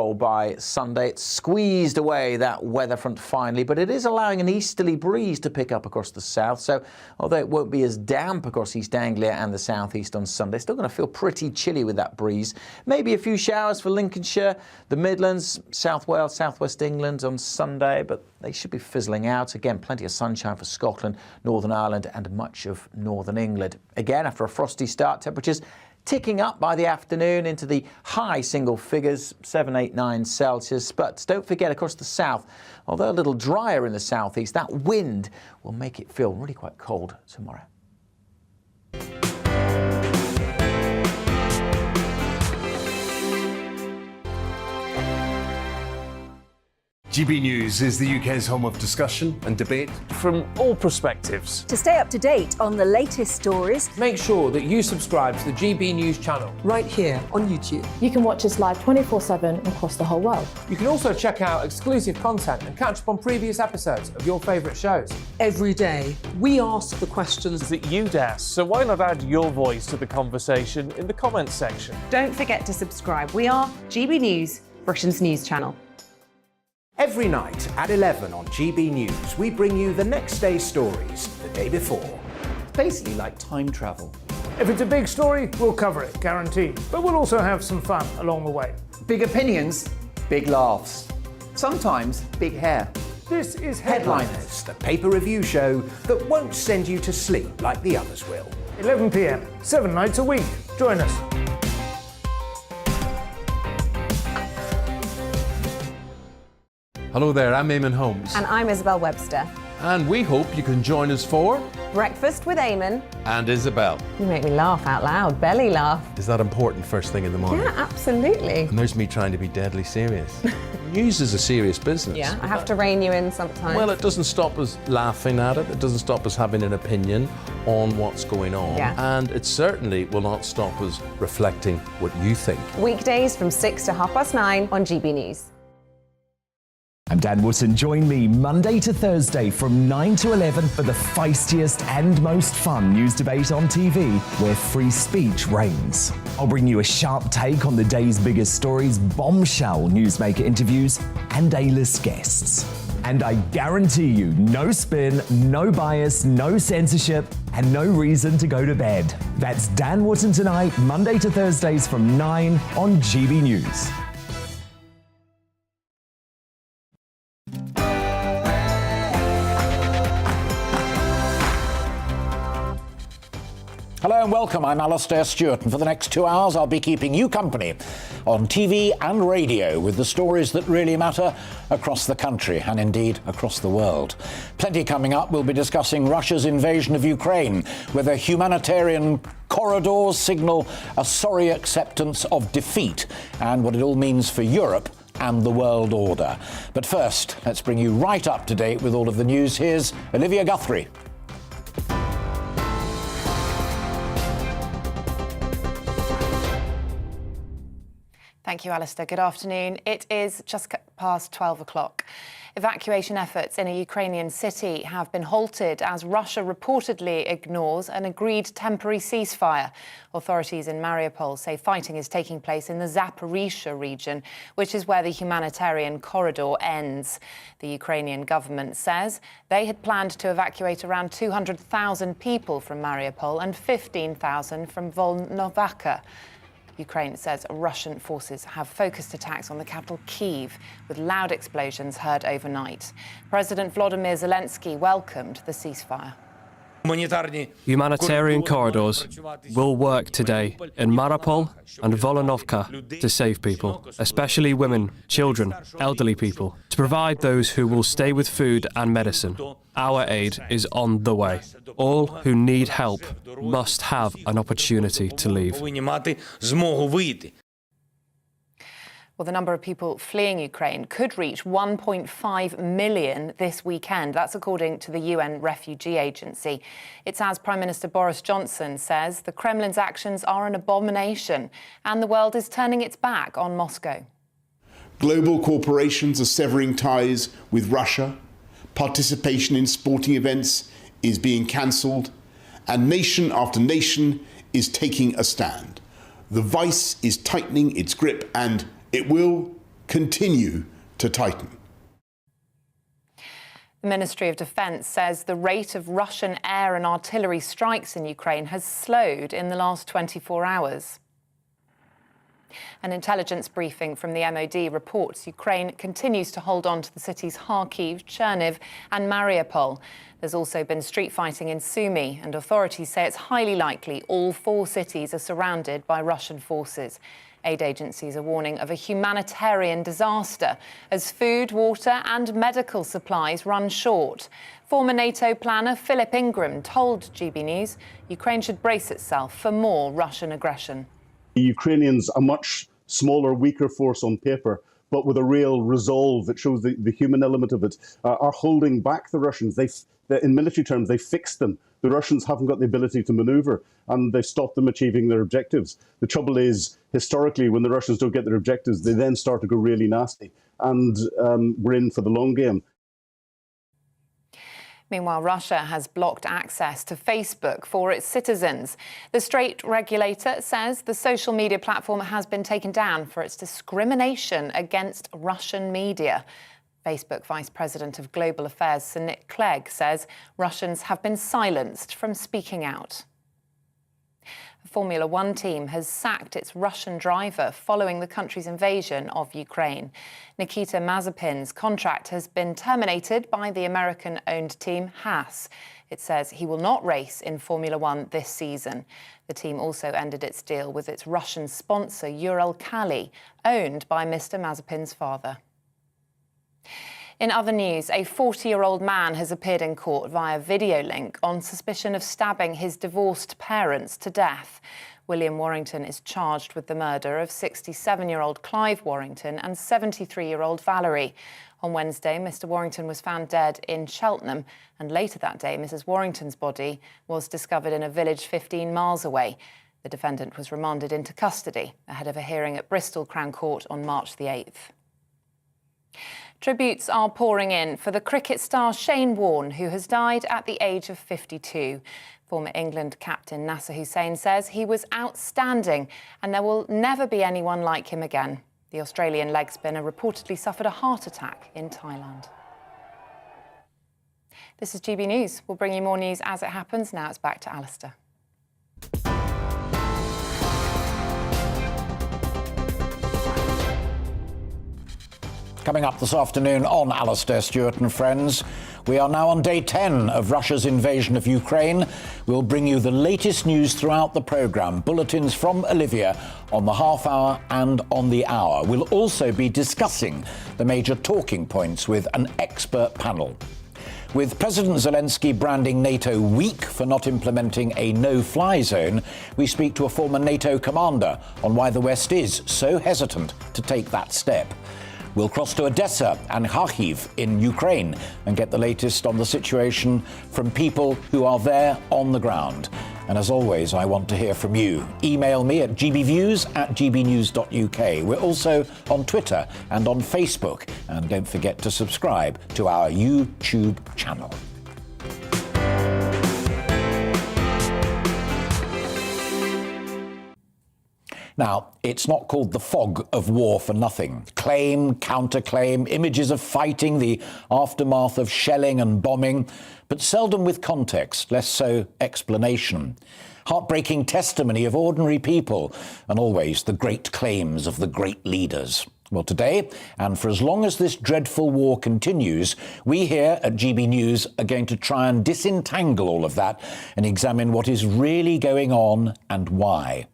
control by Sunday. It's squeezed away that weather front finally, but it is allowing an easterly breeze to pick up across the south. So although it won't be as damp across East Anglia and the southeast on Sunday, it's still going to feel pretty chilly with that breeze. Maybe a few showers for Lincolnshire, the Midlands, South Wales, Southwest England on Sunday, but they should be fizzling out. Again, plenty of sunshine for Scotland, Northern Ireland and much of Northern England. Again, after a frosty start, temperatures ticking up by the afternoon into the high single figures, 7, 8, 9 Celsius. But don't forget, across the south, although a little drier in the southeast, that wind will make it feel really quite cold tomorrow. GB News is the UK's home of discussion and debate from all perspectives. To stay up to date on the latest stories, make sure that you subscribe to the GB News channel right here on YouTube. You can watch us live 24/7 across the whole world. You can also check out exclusive content and catch up on previous episodes of your favourite shows. Every day, we ask the questions that you'd ask, so why not add your voice to the conversation in the comments section? Don't forget to subscribe. We are GB News, Britain's news channel. Every night at 11 on GB News, we bring you the next day's stories the day before. Basically like time travel. If it's a big story, we'll cover it, guaranteed. But we'll also have some fun along the way. Big opinions, big laughs. Sometimes big hair. This is Headliners, the paper review show that won't send you to sleep like the others will. 11 p.m, 7 nights a week. Join us. Hello there, I'm Eamon Holmes. And I'm Isabel Webster. And we hope you can join us for Breakfast with Eamon and Isabel. You make me laugh out loud, belly laugh. Is that important first thing in the morning? Yeah, absolutely. And there's me trying to be deadly serious. News is a serious business. Yeah, I have to rein you in sometimes. Well, it doesn't stop us laughing at it. It doesn't stop us having an opinion on what's going on. Yeah. And it certainly will not stop us reflecting what you think. Weekdays from 6 to 9:30 on GB News. I'm Dan Wootton. Join me Monday to Thursday from 9 to 11 for the feistiest and most fun news debate on TV, where free speech reigns. I'll bring you a sharp take on the day's biggest stories, bombshell newsmaker interviews, and A-list guests. And I guarantee you, no spin, no bias, no censorship, and no reason to go to bed. That's Dan Wootton Tonight, Monday to Thursdays from 9 on GB News. Hello and welcome, I'm Alastair Stewart, and for the next 2 hours I'll be keeping you company on TV and radio with the stories that really matter across the country and indeed across the world. Plenty coming up. We'll be discussing Russia's invasion of Ukraine, whether humanitarian corridors signal a sorry acceptance of defeat and what it all means for Europe and the world order. But first, let's bring you right up to date with all of the news. Here's Olivia Guthrie. Thank you, Alistair. Good afternoon. It is just past 12 o'clock. Evacuation efforts in a Ukrainian city have been halted as Russia reportedly ignores an agreed temporary ceasefire. Authorities in Mariupol say fighting is taking place in the Zaporizhzhia region, which is where the humanitarian corridor ends. The Ukrainian government says they had planned to evacuate around 200,000 people from Mariupol and 15,000 from Volnovakha. Ukraine says Russian forces have focused attacks on the capital, Kyiv, with loud explosions heard overnight. President Volodymyr Zelensky welcomed the ceasefire. Humanitarian corridors will work today in Mariupol and Volnovakha to save people, especially women, children, elderly people, to provide those who will stay with food and medicine. Our aid is on the way. All who need help must have an opportunity to leave. Well, the number of people fleeing Ukraine could reach 1.5 million this weekend. That's according to the UN Refugee Agency. It's as Prime Minister Boris Johnson says the Kremlin's actions are an abomination and the world is turning its back on Moscow. Global corporations are severing ties with Russia. Participation in sporting events is being cancelled. And nation after nation is taking a stand. The vice is tightening its grip and it will continue to tighten. The Ministry of Defence says the rate of Russian air and artillery strikes in Ukraine has slowed in the last 24 hours. An intelligence briefing from the MOD reports Ukraine continues to hold on to the cities Kharkiv, Cherniv and Mariupol. There's also been street fighting in Sumy, and authorities say it's highly likely all 4 cities are surrounded by Russian forces. Aid agencies are warning of a humanitarian disaster as food, water and medical supplies run short. Former NATO planner Philip Ingram told GB News Ukraine should brace itself for more Russian aggression. The Ukrainians, a much smaller, weaker force on paper, but with a real resolve that shows the human element of it, are holding back the Russians. In military terms, they fixed them. The Russians haven't got the ability to maneuver, and they've stopped them achieving their objectives. The trouble is, historically, when the Russians don't get their objectives, they then start to go really nasty, and we're in for the long game. Meanwhile, Russia has blocked access to Facebook for its citizens. The state regulator says the social media platform has been taken down for its discrimination against Russian media. Facebook Vice President of Global Affairs, Sir Nick Clegg, says Russians have been silenced from speaking out. A Formula One team has sacked its Russian driver following the country's invasion of Ukraine. Nikita Mazepin's contract has been terminated by the American-owned team Haas. It says he will not race in Formula One this season. The team also ended its deal with its Russian sponsor, Uralkali, owned by Mr. Mazepin's father. In other news, a 40-year-old man has appeared in court via video link on suspicion of stabbing his divorced parents to death. William Warrington is charged with the murder of 67-year-old Clive Warrington and 73-year-old Valerie. On Wednesday, Mr. Warrington was found dead in Cheltenham, and later that day, Mrs. Warrington's body was discovered in a village 15 miles away. The defendant was remanded into custody ahead of a hearing at Bristol Crown Court on March the 8th. Tributes are pouring in for the cricket star Shane Warne, who has died at the age of 52. Former England captain Nasser Hussain says he was outstanding and there will never be anyone like him again. The Australian leg spinner reportedly suffered a heart attack in Thailand. This is GB News. We'll bring you more news as it happens. Now it's back to Alistair. Coming up this afternoon on Alastair Stewart and Friends, we are now on day 10 of Russia's invasion of Ukraine. We'll bring you the latest news throughout the programme, bulletins from Olivia on the half hour and on the hour. We'll also be discussing the major talking points with an expert panel. With President Zelensky branding NATO weak for not implementing a no-fly zone, we speak to a former NATO commander on why the West is so hesitant to take that step. We'll cross to Odessa and Kharkiv in Ukraine and get the latest on the situation from people who are there on the ground. And as always, I want to hear from you. Email me at gbviews@gbnews.uk. We're also on Twitter and on Facebook. And don't forget to subscribe to our YouTube channel. Now, it's not called the fog of war for nothing. Claim, counterclaim, images of fighting, the aftermath of shelling and bombing, but seldom with context, less so explanation. Heartbreaking testimony of ordinary people, and always the great claims of the great leaders. Well, today, and for as long as this dreadful war continues, we here at GB News are going to try and disentangle all of that and examine what is really going on and why.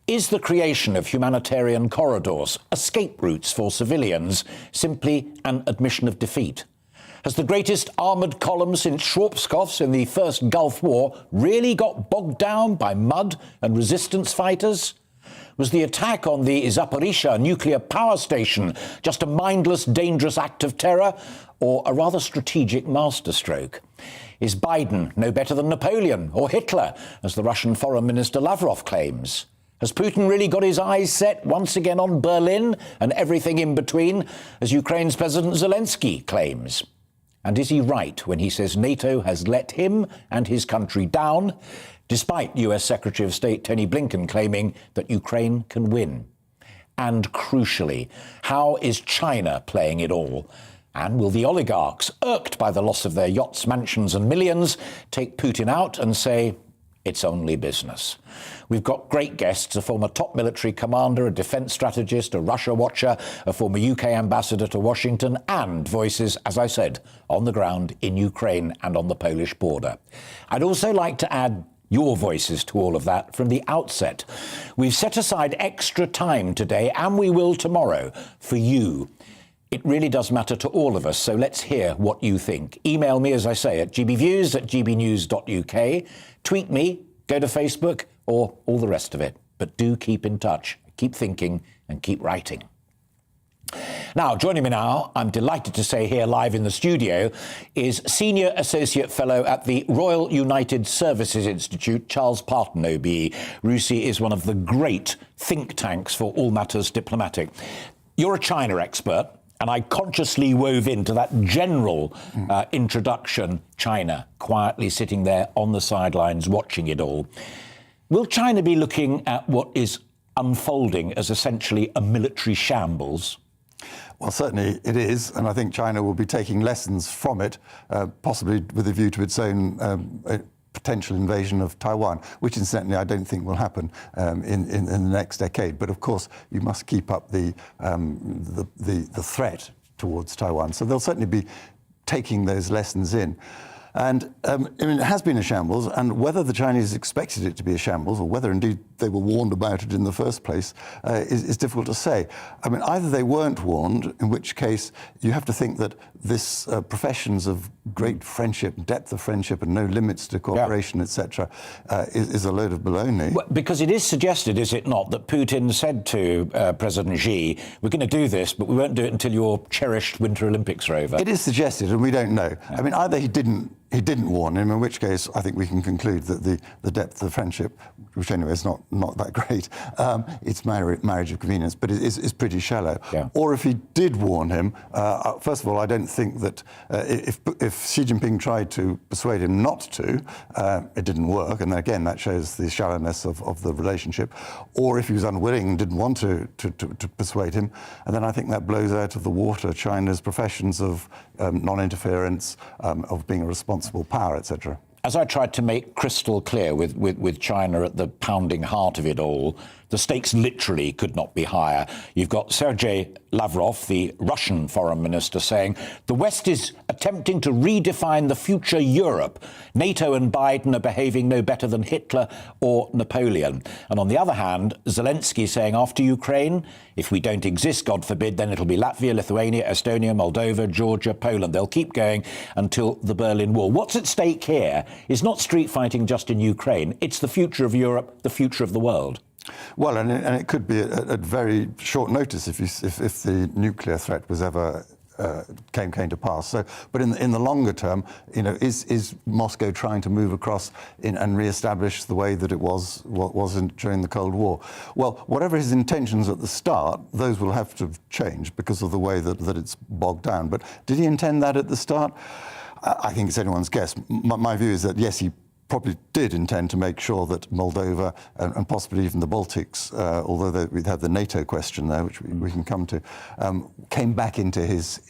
Is the creation of humanitarian corridors, escape routes for civilians, simply an admission of defeat? Has the greatest armoured column since Schwarzkopf's in the First Gulf War really got bogged down by mud and resistance fighters? Was the attack on the Zaporizhzhia nuclear power station just a mindless, dangerous act of terror, or a rather strategic masterstroke? Is Biden no better than Napoleon or Hitler, as the Russian Foreign Minister Lavrov claims? Has Putin really got his eyes set once again on Berlin and everything in between, as Ukraine's President Zelensky claims? And is he right when he says NATO has let him and his country down, despite US Secretary of State Tony Blinken claiming that Ukraine can win? And crucially, how is China playing it all? And will the oligarchs, irked by the loss of their yachts, mansions and millions, take Putin out and say, it's only business? We've got great guests, a former top military commander, a defence strategist, a Russia watcher, a former UK ambassador to Washington, and voices, as I said, on the ground in Ukraine and on the Polish border. I'd also like to add your voices to all of that from the outset. We've set aside extra time today, and we will tomorrow, for you. It really does matter to all of us, so let's hear what you think. Email me, as I say, at gbviews@gbnews.uk. Tweet me, go to Facebook, or all the rest of it. But do keep in touch, keep thinking, and keep writing. Now, joining me now, I'm delighted to say here live in the studio, is Senior Associate Fellow at the Royal United Services Institute, Charles Parton, OBE. RUSI is one of the great think tanks for all matters diplomatic. You're a China expert, and I consciously wove into that general introduction, China quietly sitting there on the sidelines watching it all. Will China be looking at what is unfolding as essentially a military shambles? Well, certainly it is, and I think China will be taking lessons from it, possibly with a view to its own potential invasion of Taiwan, which incidentally I don't think will happen in the next decade. But of course, you must keep up the threat towards Taiwan. So they'll certainly be taking those lessons in. And I mean, it has been a shambles, and whether the Chinese expected it to be a shambles, or whether indeed they were warned about it in the first place, is difficult to say. I mean, either they weren't warned, in which case you have to think that this professions of great friendship, depth of friendship, and no limits to cooperation, etc., is a load of baloney. Well, because it is suggested, is it not, that Putin said to President Xi, we're going to do this, but we won't do it until your cherished Winter Olympics are over. It is suggested, and we don't know. I mean, either he didn't warn him, in which case I think we can conclude that the depth of friendship, which anyway is not that great, it's marriage of convenience, but it is pretty shallow. Yeah. Or if he did warn him, first of all, I don't think that if Xi Jinping tried to persuade him not to, it didn't work, and again that shows the shallowness of the relationship. Or if he was unwilling and didn't want to persuade him, and then I think that blows out of the water China's professions of non-interference, of being a responsible power, etc. As I tried to make crystal clear with China at the pounding heart of it all, the stakes literally could not be higher. You've got Sergei Lavrov, the Russian foreign minister, saying the West is attempting to redefine the future Europe. NATO and Biden are behaving no better than Hitler or Napoleon. And on the other hand, Zelensky saying after Ukraine, if we don't exist, God forbid, then it'll be Latvia, Lithuania, Estonia, Moldova, Georgia, Poland. They'll keep going until the Berlin Wall. What's at stake here is not street fighting just in Ukraine. It's the future of Europe, the future of the world. Well, and it could be at very short notice if the nuclear threat was ever came to pass. So, but in the longer term, you know, is Moscow trying to move across and re-establish the way that it was during the Cold War? Well, whatever his intentions at the start, those will have to change because of the way that it's bogged down. But did he intend that at the start? I think it's anyone's guess. My view is that yes, he probably did intend to make sure that Moldova and possibly even the Baltics, although we'd have the NATO question there, which we can come to, came back into his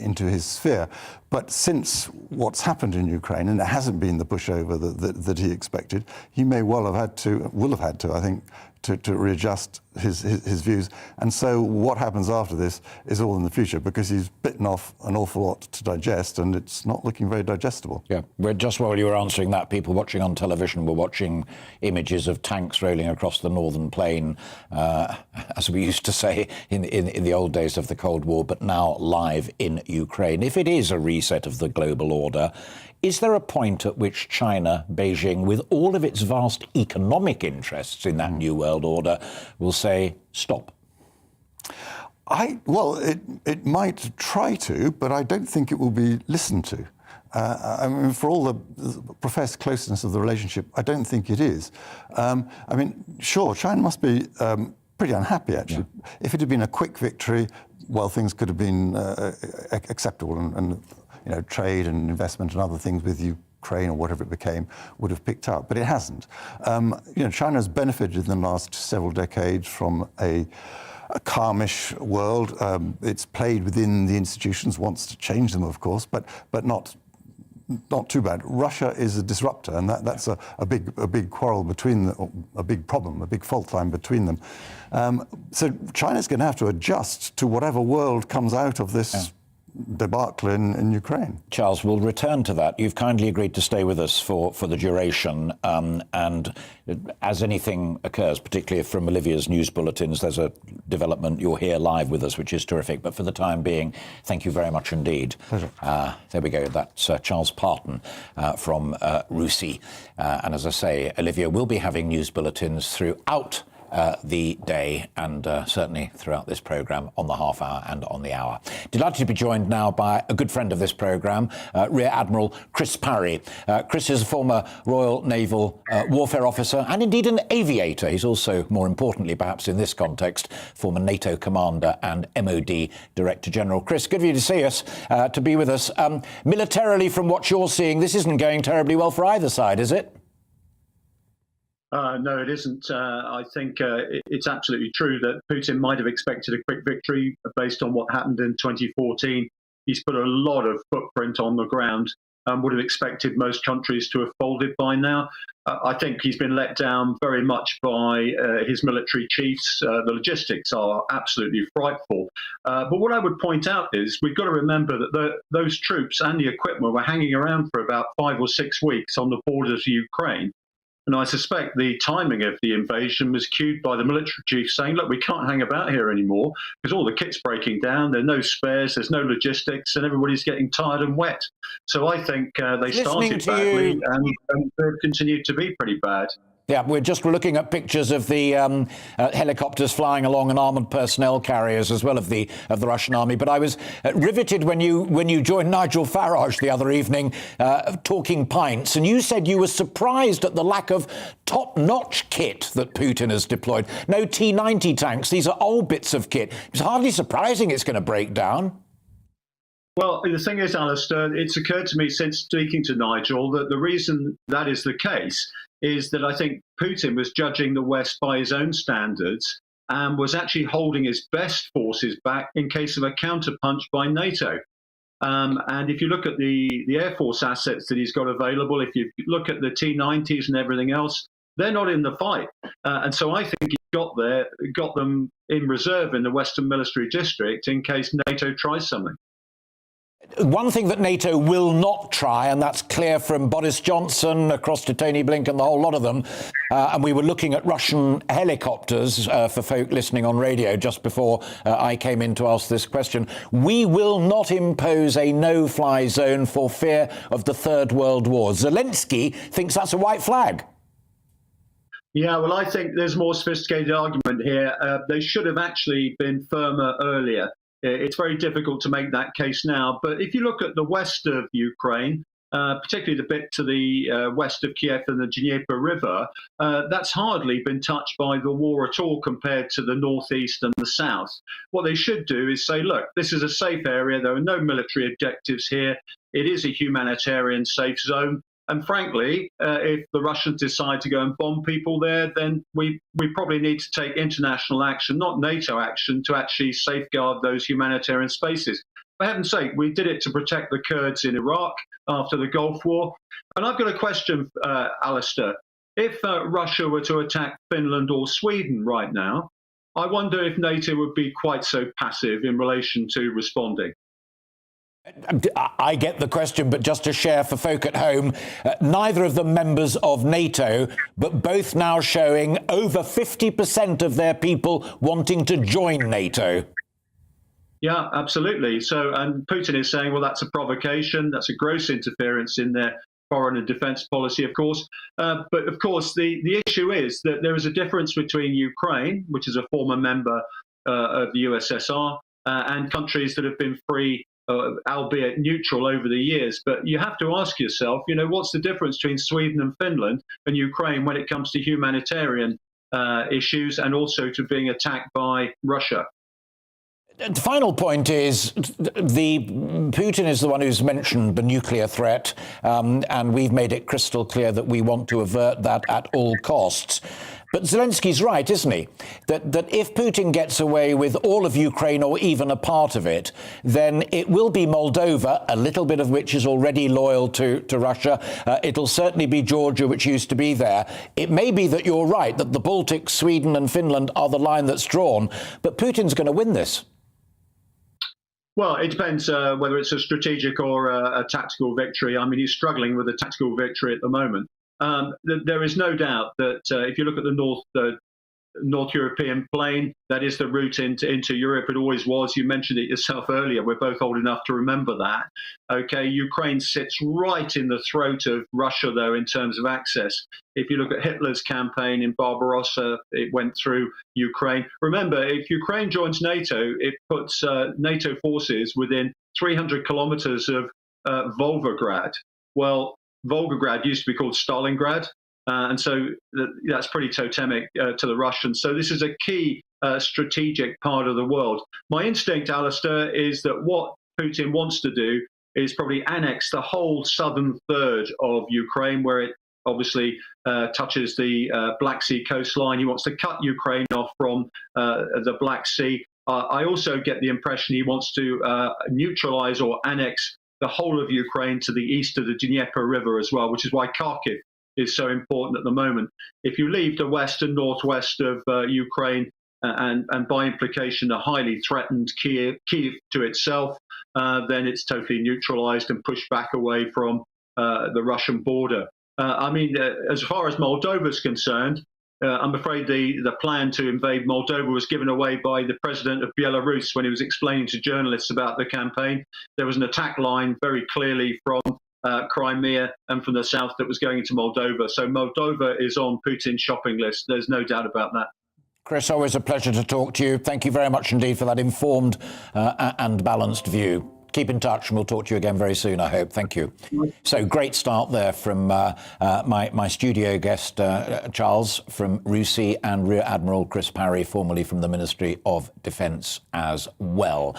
sphere. But since what's happened in Ukraine, and it hasn't been the pushover that he expected, he may well have had to, will have had to, I think, to readjust his views. And so what happens after this is all in the future, because he's bitten off an awful lot to digest, and it's not looking very digestible. Yeah, just while you were answering that, people watching on television were watching images of tanks rolling across the northern plain, as we used to say in the old days of the Cold War, but now live in Ukraine. If it is a reset of the global order, is there a point at which China, Beijing, with all of its vast economic interests in that new world order, will say, stop? Well, it might try to, but I don't think it will be listened to. I mean, for all the professed closeness of the relationship, I don't think it is. I mean, sure, China must be pretty unhappy, actually. Yeah. If it had been a quick victory, well, things could have been acceptable, and you know, trade and investment and other things with Ukraine or whatever it became would have picked up, but it hasn't. You know, China has benefited in the last several decades from a a calmish world. It's played within the institutions, wants to change them, of course, but not too bad. Russia is a disruptor, and that's a big quarrel between them, a big problem, a big fault line between them. So China's going to have to adjust to whatever world comes out of this debacle in Ukraine. Charles, we'll return to that. You've kindly agreed to stay with us for the duration, and as anything occurs, particularly from Olivia's news bulletins, there's a development, you're here live with us, which is terrific. But for the time being, thank you very much indeed. Pleasure. There we go. That's Charles Parton from Russie. And as I say, Olivia will be having news bulletins throughout the day and certainly throughout this programme on the half hour and on the hour. Delighted to be joined now by a good friend of this programme, Rear Admiral Chris Parry. Chris is a former Royal Naval warfare officer and indeed an aviator. He's also, more importantly perhaps in this context, former NATO commander and MOD Director General. Chris, good of you to see us, to be with us. Militarily, from what you're seeing, this isn't going terribly well for either side, is it? No, it isn't. I think it's absolutely true that Putin might have expected a quick victory based on what happened in 2014. He's put a lot of footprint on the ground and would have expected most countries to have folded by now. I think he's been let down very much by his military chiefs. The logistics are absolutely frightful. But what I would point out is we've got to remember that those troops and the equipment were hanging around for about 5 or 6 weeks on the borders of Ukraine. And I suspect the timing of the invasion was cued by the military chief saying, look, we can't hang about here anymore because all the kit's breaking down, there are no spares, there's no logistics, and everybody's getting tired and wet. So I think they started badly and they've continued to be pretty bad. Yeah, we're looking at pictures of the helicopters flying along and armoured personnel carriers as well of the Russian army. But I was riveted when you joined Nigel Farage the other evening talking pints, and you said you were surprised at the lack of top-notch kit that Putin has deployed. No T-90 tanks. These are old bits of kit. It's hardly surprising it's going to break down. Well, the thing is, Alistair, it's occurred to me since speaking to Nigel that the reason that is the case is that I think Putin was judging the West by his own standards and was actually holding his best forces back in case of a counterpunch by NATO. And if you look at the Air Force assets that he's got available, if you look at the T-90s and everything else, they're not in the fight. And so I think he got them in reserve in the Western Military District in case NATO tries something. One thing that NATO will not try, and that's clear from Boris Johnson across to Tony Blinken, the whole lot of them, and we were looking at Russian helicopters for folk listening on radio just before I came in to ask this question. We will not impose a no-fly zone for fear of the Third World War. Zelensky thinks that's a white flag. Yeah, well, I think there's a more sophisticated argument here. They should have actually been firmer earlier. It's very difficult to make that case now. But if you look at the west of Ukraine, particularly the bit to the west of Kiev and the Dnieper River, that's hardly been touched by the war at all compared to the northeast and the south. What they should do is say, look, this is a safe area. There are no military objectives here. It is a humanitarian safe zone. And frankly, if the Russians decide to go and bomb people there, then we probably need to take international action, not NATO action, to actually safeguard those humanitarian spaces. For heaven's sake, we did it to protect the Kurds in Iraq after the Gulf War. And I've got a question, Alistair. If Russia were to attack Finland or Sweden right now, I wonder if NATO would be quite so passive in relation to responding. I get the question, but just to share for folk at home, neither of them members of NATO, but both now showing over 50% of their people wanting to join NATO. Yeah, absolutely. So, and Putin is saying, well, that's a provocation. That's a gross interference in their foreign and defense policy, of course. But of course, the issue is that there is a difference between Ukraine, which is a former member of the USSR, and countries that have been free, albeit neutral over the years. But you have to ask yourself, what's the difference between Sweden and Finland and Ukraine when it comes to humanitarian issues and also to being attacked by Russia? The final point is Putin is the one who's mentioned the nuclear threat, and we've made it crystal clear that we want to avert that at all costs. But Zelensky's right, isn't he? That if Putin gets away with all of Ukraine or even a part of it, then it will be Moldova, a little bit of which is already loyal to Russia. It'll certainly be Georgia, which used to be there. It may be that you're right, that the Baltics, Sweden and Finland are the line that's drawn, but Putin's going to win this. Well, it depends whether it's a strategic or a tactical victory. I mean, he's struggling with a tactical victory at the moment. There is no doubt that if you look at the North European plain, that is the route into Europe. It always was. You mentioned it yourself earlier. We're both old enough to remember that. Okay, Ukraine sits right in the throat of Russia, though, in terms of access. If you look at Hitler's campaign in Barbarossa, it went through Ukraine. Remember, if Ukraine joins NATO, it puts NATO forces within 300 kilometers of Volgograd. Well, Volgograd used to be called Stalingrad. And so that's pretty totemic to the Russians. So this is a key strategic part of the world. My instinct, Alistair, is that what Putin wants to do is probably annex the whole southern third of Ukraine, where it obviously touches the Black Sea coastline. He wants to cut Ukraine off from the Black Sea. I also get the impression he wants to neutralize or annex the whole of Ukraine to the east of the Dnieper River as well, which is why Kharkiv is so important at the moment. If you leave the west and northwest of Ukraine and by implication a highly threatened Kiev to itself, then it's totally neutralized and pushed back away from the Russian border. I mean, as far as Moldova is concerned, I'm afraid the plan to invade Moldova was given away by the president of Belarus when he was explaining to journalists about the campaign. There was an attack line very clearly from Crimea and from the south that was going into Moldova. So Moldova is on Putin's shopping list. There's no doubt about that. Chris, always a pleasure to talk to you. Thank you very much indeed for that informed and balanced view. Keep in touch and we'll talk to you again very soon, I hope. Thank you. So great start there from my studio guest, Charles from RUSI, and Rear Admiral Chris Parry, formerly from the Ministry of Defence as well.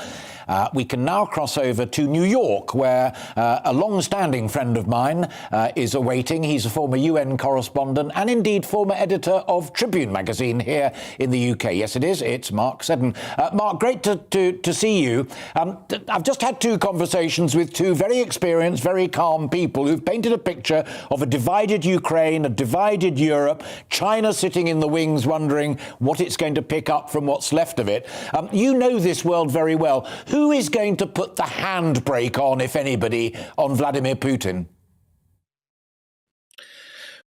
We can now cross over to New York, where a long-standing friend of mine is awaiting. He's a former UN correspondent and indeed former editor of Tribune magazine here in the UK. Yes, it is. It's Mark Seddon. Mark, great to see you. I've just had two conversations with two very experienced, very calm people who've painted a picture of a divided Ukraine, a divided Europe, China sitting in the wings wondering what it's going to pick up from what's left of it. You know this world very well. Who is going to put the handbrake on, if anybody, on Vladimir Putin?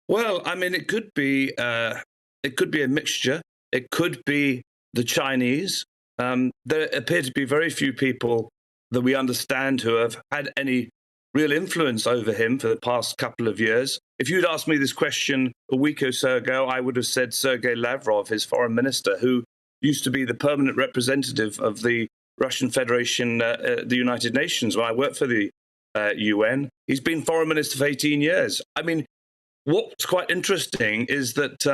Well, I mean, it could be a mixture. It could be the Chinese. There appear to be very few people that we understand who have had any real influence over him for the past couple of years. If you'd asked me this question a week or so ago, I would have said Sergei Lavrov, his foreign minister, who used to be the permanent representative of the Russian Federation, the United Nations, when I worked for the UN. He's been foreign minister for 18 years. I mean, what's quite interesting is that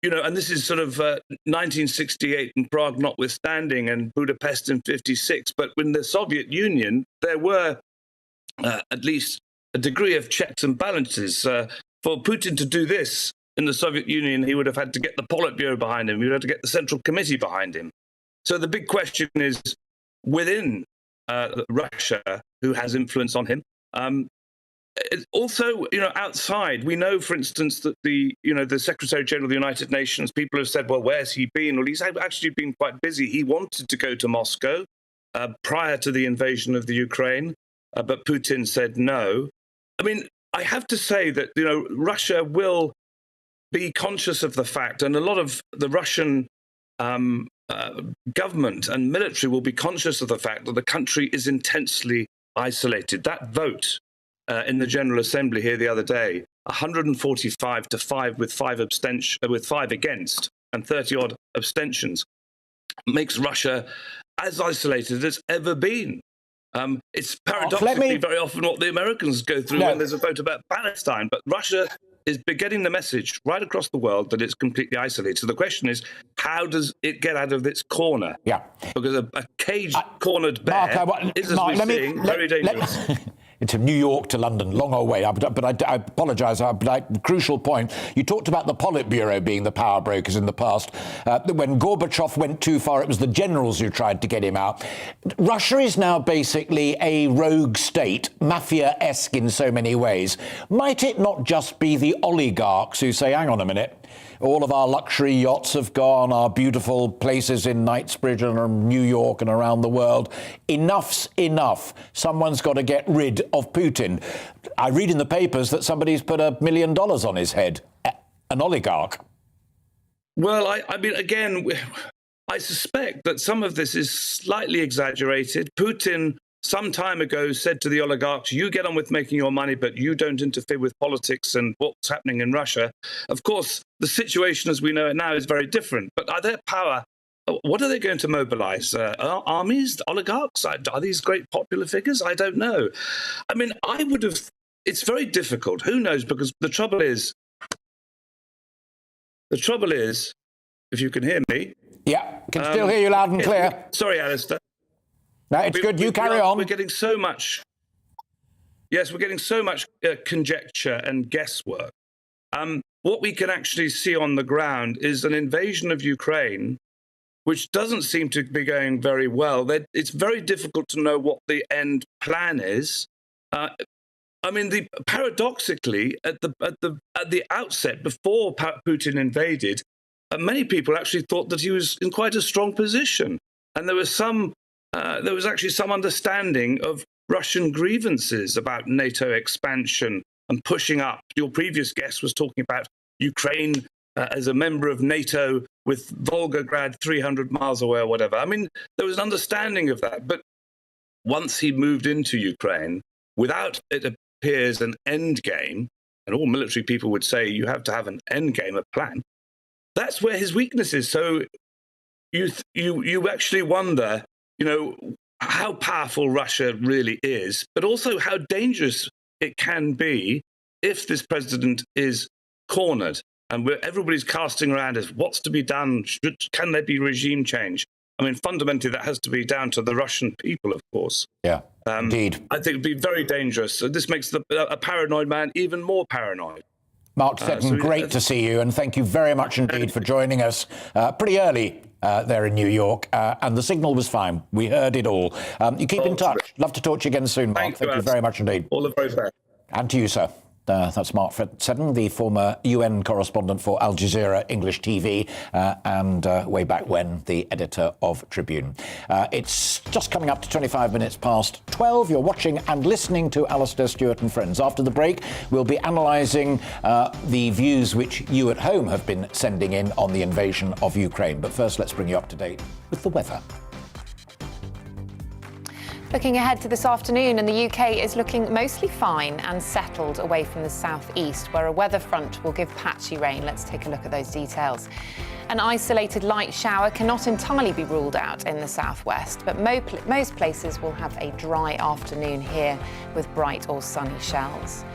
you know, and this is sort of 1968 and Prague notwithstanding and Budapest in 56, but in the Soviet Union, there were at least a degree of checks and balances. For Putin to do this in the Soviet Union, he would have had to get the Politburo behind him. He would have to get the Central Committee behind him. So the big question is, within Russia, who has influence on him? Also, you know, outside, we know, for instance, that the Secretary General of the United Nations, people have said, well, where's he been? Well, he's actually been quite busy. He wanted to go to Moscow prior to the invasion of the Ukraine, but Putin said no. I mean, I have to say that, you know, Russia will be conscious of the fact, and a lot of the Russian government and military will be conscious of the fact that the country is intensely isolated. That vote in the General Assembly here the other day, 145 to 5 with 5 against and 30-odd abstentions, makes Russia as isolated as ever been. It's paradoxically very often what the Americans go through when there's a vote about Palestine, but Russia is getting the message right across the world that it's completely isolated. So the question is, how does it get out of its corner? Yeah. Because a caged, cornered bear is, as we're seeing, very dangerous. It's from New York to London, long old way. But I apologise. Crucial point. You talked about the Politburo being the power brokers in the past. When Gorbachev went too far, it was the generals who tried to get him out. Russia is now basically a rogue state, mafia-esque in so many ways. Might it not just be the oligarchs who say, hang on a minute, all of our luxury yachts have gone, our beautiful places in Knightsbridge and New York and around the world. Enough's enough. Someone's got to get rid of Putin. I read in the papers that somebody's put $1 million on his head. An oligarch. Well, I mean, again, I suspect that some of this is slightly exaggerated. Putin, some time ago, said to the oligarchs, you get on with making your money, but you don't interfere with politics and what's happening in Russia. Of course, the situation as we know it now is very different. But are their power, what are they going to mobilize? Armies, oligarchs? Are these great popular figures? I don't know. I mean, it's very difficult. Who knows? Because the trouble is, if you can hear me. Yeah, can still hear you loud and clear. Sorry, Alistair. No, it's good. You carry on. We're getting so much. Yes, we're getting so much conjecture and guesswork. What we can actually see on the ground is an invasion of Ukraine, which doesn't seem to be going very well. It's very difficult to know what the end plan is. I mean, paradoxically, at the outset, before Putin invaded, many people actually thought that he was in quite a strong position, and there was actually some understanding of Russian grievances about NATO expansion and pushing up. Your previous guest was talking about Ukraine as a member of NATO with Volgograd 300 miles away or whatever. I mean, there was an understanding of that. But once he moved into Ukraine, without, it appears, an end game, and all military people would say you have to have an end game, a plan, that's where his weakness is. So you actually wonder, how powerful Russia really is, but also how dangerous it can be if this president is cornered and everybody's casting around as what's to be done. Can there be regime change? I mean, fundamentally, that has to be down to the Russian people, of course. Yeah, indeed. I think it'd be very dangerous. So this makes a paranoid man even more paranoid. Mark Seddon, great to see you, and thank you very much indeed for joining us pretty early there in New York, and the signal was fine. We heard it all. You keep in touch. Love to talk to you again soon, Mark. Thank you very much indeed. All the very best. And to you, sir. That's Mark Seddon, the former UN correspondent for Al Jazeera English TV, and way back when, the editor of Tribune. It's just coming up to 25 minutes past 12. You're watching and listening to Alastair Stewart and Friends. After the break, we'll be analysing the views which you at home have been sending in on the invasion of Ukraine. But first, let's bring you up to date with the weather. Looking ahead to this afternoon, and the UK is looking mostly fine and settled away from the southeast, where a weather front will give patchy rain. Let's take a look at those details. An isolated light shower cannot entirely be ruled out in the southwest, but most places will have a dry afternoon here with bright or sunny shells.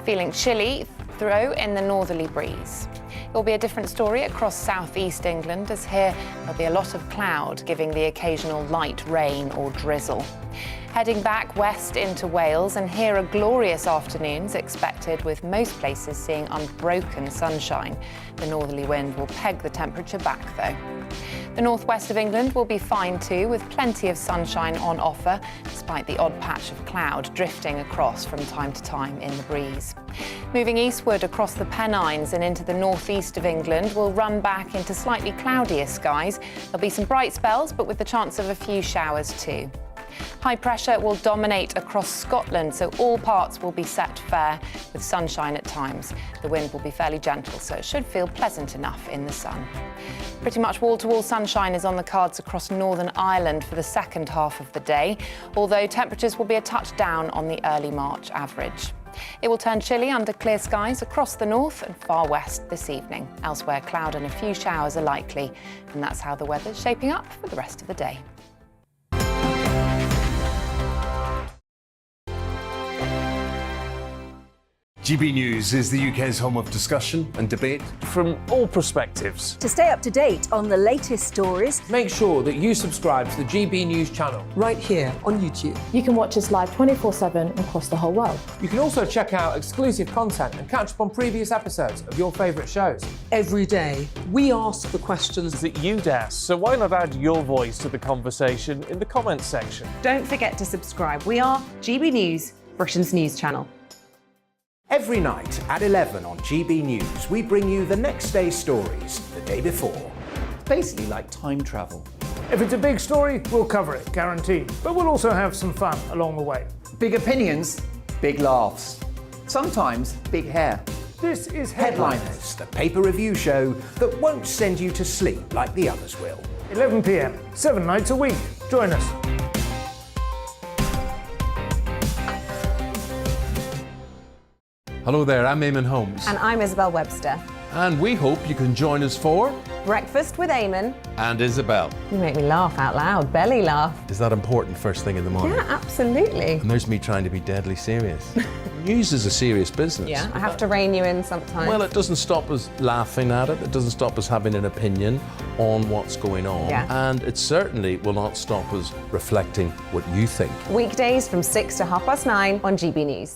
Feeling chilly, throw in the northerly breeze. It will be a different story across southeast England, as here there'll be a lot of cloud, giving the occasional light rain or drizzle. Heading back west into Wales, and here are glorious afternoons expected, with most places seeing unbroken sunshine. The northerly wind will peg the temperature back, though. The northwest of England will be fine too, with plenty of sunshine on offer, despite the odd patch of cloud drifting across from time to time in the breeze. Moving eastward across the Pennines and into the northeast of England, we'll run back into slightly cloudier skies. There'll be some bright spells, but with the chance of a few showers too. High pressure will dominate across Scotland, so all parts will be set fair with sunshine at times. The wind will be fairly gentle, so it should feel pleasant enough in the sun. Pretty much wall-to-wall sunshine is on the cards across Northern Ireland for the second half of the day, although temperatures will be a touch down on the early March average. It will turn chilly under clear skies across the north and far west this evening. Elsewhere, cloud and a few showers are likely, and that's how the weather's shaping up for the rest of the day. GB News is the UK's home of discussion and debate from all perspectives. To stay up to date on the latest stories, make sure that you subscribe to the GB News channel right here on YouTube. You can watch us live 24/7 across the whole world. You can also check out exclusive content and catch up on previous episodes of your favourite shows. Every day, we ask the questions that you'd ask, so why not add your voice to the conversation in the comments section? Don't forget to subscribe. We are GB News, Britain's news channel. Every night at 11 on GB News, we bring you the next day's stories the day before. Basically like time travel. If it's a big story, we'll cover it, guaranteed. But we'll also have some fun along the way. Big opinions, big laughs. Sometimes big hair. This is Headliners, the paper review show that won't send you to sleep like the others will. 11 p.m, 7 nights a week. Join us. Hello there, I'm Eamon Holmes. And I'm Isabel Webster. And we hope you can join us for Breakfast with Eamon and Isabel. You make me laugh out loud, belly laugh. Is that important first thing in the morning? Yeah, absolutely. And there's me trying to be deadly serious. News is a serious business. Yeah, I have to rein you in sometimes. Well, it doesn't stop us laughing at it. It doesn't stop us having an opinion on what's going on. Yeah. And it certainly will not stop us reflecting what you think. Weekdays from 6 to 9:30 on GB News.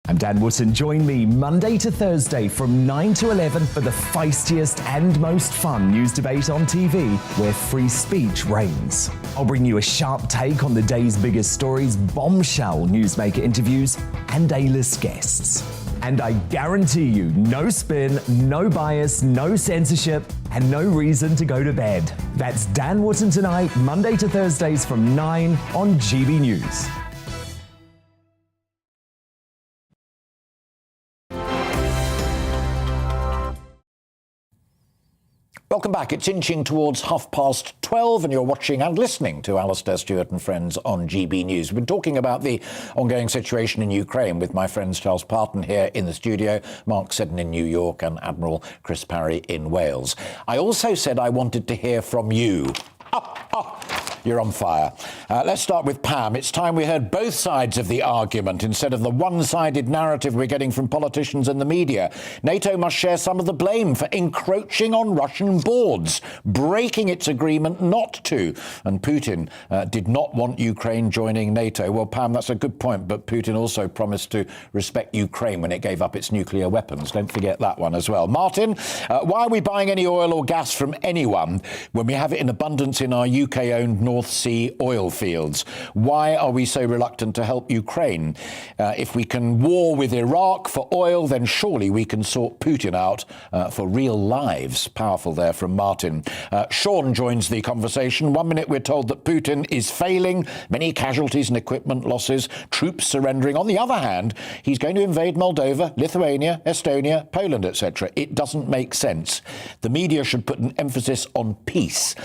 I'm Dan Wootton. Join me Monday to Thursday from 9 to 11 for the feistiest and most fun news debate on TV, where free speech reigns. I'll bring you a sharp take on the day's biggest stories, bombshell newsmaker interviews, and A-list guests. And I guarantee you, no spin, no bias, no censorship, and no reason to go to bed. That's Dan Wootton tonight, Monday to Thursdays from 9 on GB News. Welcome back. It's inching towards 12:30 and you're watching and listening to Alastair Stewart and friends on GB News. We've been talking about the ongoing situation in Ukraine with my friends Charles Parton here in the studio, Mark Seddon in New York and Admiral Chris Parry in Wales. I also said I wanted to hear from you. You're on fire. Let's start with Pam. It's time we heard both sides of the argument instead of the one-sided narrative we're getting from politicians and the media. NATO must share some of the blame for encroaching on Russian boards, breaking its agreement not to. And Putin did not want Ukraine joining NATO. Well, Pam, that's a good point, but Putin also promised to respect Ukraine when it gave up its nuclear weapons. Don't forget that one as well. Martin, why are we buying any oil or gas from anyone when we have it in abundance in our UK-owned North Sea oil fields? Why are we so reluctant to help Ukraine? If we can war with Iraq for oil, then surely we can sort Putin out for real lives. Powerful there from Martin. Sean joins the conversation. 1 minute we're told that Putin is failing, many casualties and equipment losses, troops surrendering. On the other hand, he's going to invade Moldova, Lithuania, Estonia, Poland, etc. It doesn't make sense. The media should put an emphasis on peace.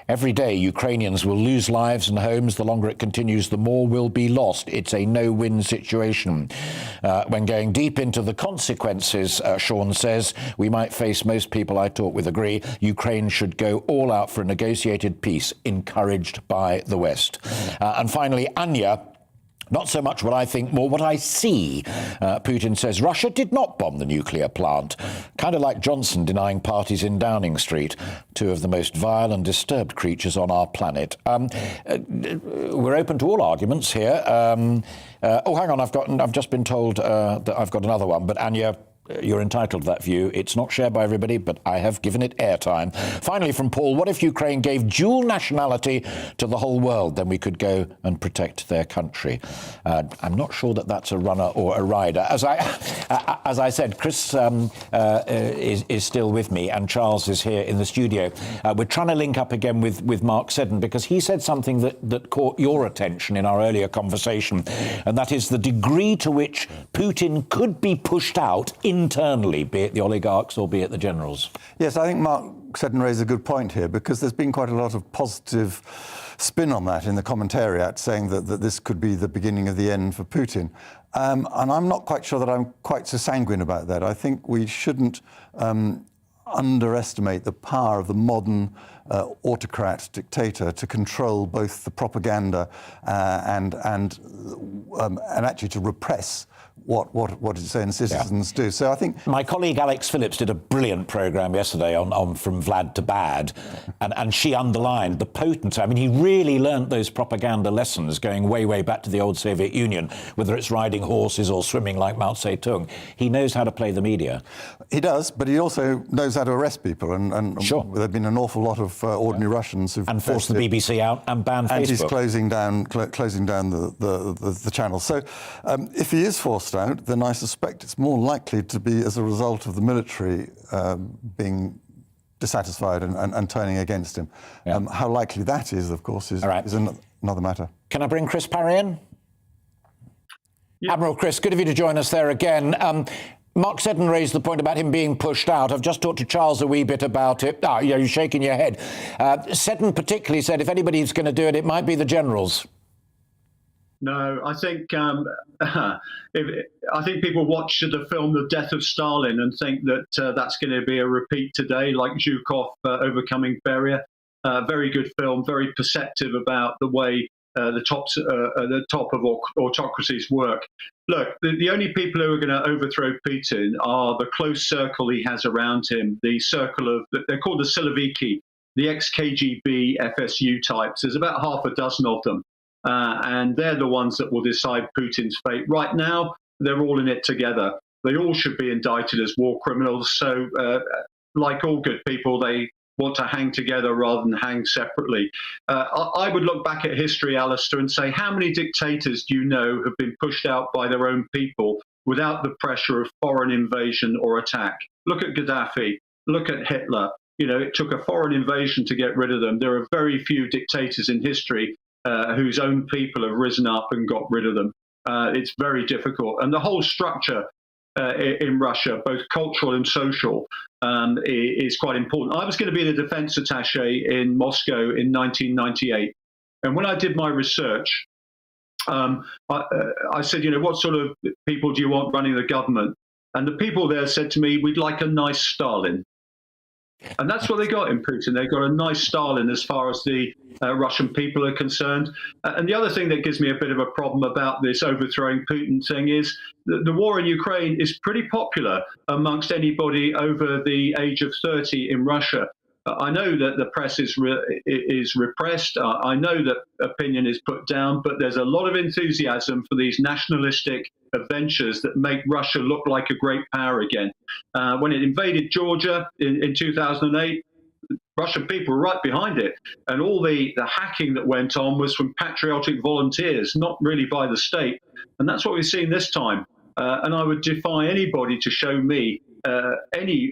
Every day, Ukrainians will lose lives and homes. The longer it continues, the more will be lost. It's a no-win situation. When going deep into the consequences, Sean says, we might face, most people I talk with agree, Ukraine should go all out for a negotiated peace, encouraged by the West. And finally, Anya, not so much what I think, more what I see. Putin says Russia did not bomb the nuclear plant. Kind of like Johnson denying parties in Downing Street, two of the most vile and disturbed creatures on our planet. We're open to all arguments here. Oh, hang on, I've just been told that I've got another one, but Anya, you're entitled to that view. It's not shared by everybody, but I have given it airtime. Finally, from Paul, what if Ukraine gave dual nationality to the whole world? Then we could go and protect their country. I'm not sure that that's a runner or a rider. As I said, Chris is still with me, and Charles is here in the studio. We're trying to link up again with Mark Seddon, because he said something that caught your attention in our earlier conversation, and that is the degree to which Putin could be pushed out internally, be it the oligarchs or be it the generals. Yes, I think Mark Seddon raised a good point here, because there's been quite a lot of positive spin on that in the commentariat, saying that this could be the beginning of the end for Putin. And I'm not quite sure that I'm quite so sanguine about that. I think we shouldn't underestimate the power of the modern autocrat dictator to control both the propaganda and actually to repress what its own citizens do. So I think my colleague Alex Phillips did a brilliant programme yesterday on From Vlad to Bad, and she underlined the potency. I mean, he really learnt those propaganda lessons going way back to the old Soviet Union, whether it's riding horses or swimming like Mao Zedong. He knows how to play the media. He does, but he also knows how to arrest people, and sure, there have been an awful lot of ordinary Russians who've forced the BBC out and banned Facebook. And he's closing down the channel. So if he is forced out, then I suspect it's more likely to be as a result of the military being dissatisfied and turning against him. How likely that is, of course, is another matter. Can I bring Chris Parry in? Admiral Chris, good of you to join us there again. Mark Seddon raised the point about him being pushed out. I've just talked to Charles a wee bit about it. You're shaking your head. Seddon particularly said if anybody's going to do it, it might be the generals. No, I think I think people watch the film The Death of Stalin and think that that's going to be a repeat today, like Zhukov overcoming Beria. Very good film, very perceptive about the way the top of autocracies work. Look, the only people who are going to overthrow Putin are the close circle he has around him, the circle of, they're called the Siloviki, the ex-KGB FSU types. There's about half a dozen of them. And they're the ones that will decide Putin's fate. Right now, they're all in it together. They all should be indicted as war criminals. So, like all good people, they want to hang together rather than hang separately. I would look back at history, Alistair, and say, how many dictators do you know have been pushed out by their own people without the pressure of foreign invasion or attack? Look at Gaddafi. Look at Hitler. You know, it took a foreign invasion to get rid of them. There are very few dictators in history whose own people have risen up and got rid of them. It's very difficult. And the whole structure in Russia, both cultural and social, is quite important. I was going to be the defense attaché in Moscow in 1998. And when I did my research, I said, you know, what sort of people do you want running the government? And the people there said to me, we'd like a nice Stalin. And that's what they got in Putin. They got a nice Stalin as far as the Russian people are concerned. And the other thing that gives me a bit of a problem about this overthrowing Putin thing is the war in Ukraine is pretty popular amongst anybody over the age of 30 in Russia. I know that the press is repressed. I know that opinion is put down, but there's a lot of enthusiasm for these nationalistic adventures that make Russia look like a great power again. When it invaded Georgia in 2008, Russian people were right behind it. And all the hacking that went on was from patriotic volunteers, not really by the state. And that's what we've seen this time. And I would defy anybody to show me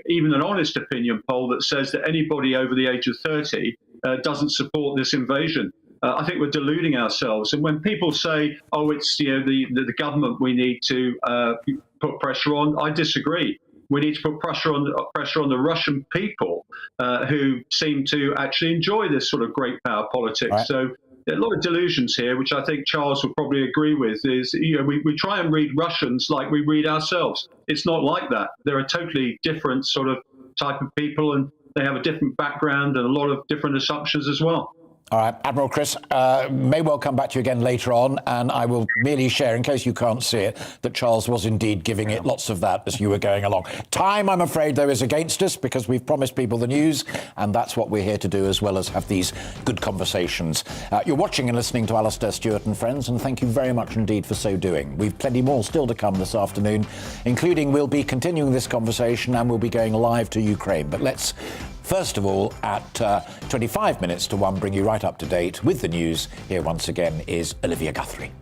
even an honest opinion poll that says that anybody over the age of 30 doesn't support this invasion. I think we're deluding ourselves. And when people say, oh, it's the government we need to put pressure on, I disagree. We need to put pressure on the Russian people who seem to actually enjoy this sort of great power politics. Right. So there are a lot of delusions here, which I think Charles would probably agree with, is, you know, we try and read Russians like we read ourselves. It's not like that. They're a totally different sort of type of people, and they have a different background and a lot of different assumptions as well. All right, Admiral Chris, may well come back to you again later on, and I will merely share, in case you can't see it, that Charles was indeed giving it lots of that as you were going along. Time, I'm afraid, though, is against us because we've promised people the news, and that's what we're here to do, as well as have these good conversations. You're watching and listening to Alastair Stewart and Friends, and thank you very much indeed for so doing. We've plenty more still to come this afternoon, including we'll be continuing this conversation and we'll be going live to Ukraine. But let's, first of all, at 25 minutes to 1, bring you right up to date with the news. Here once again is Olivia Guthrie.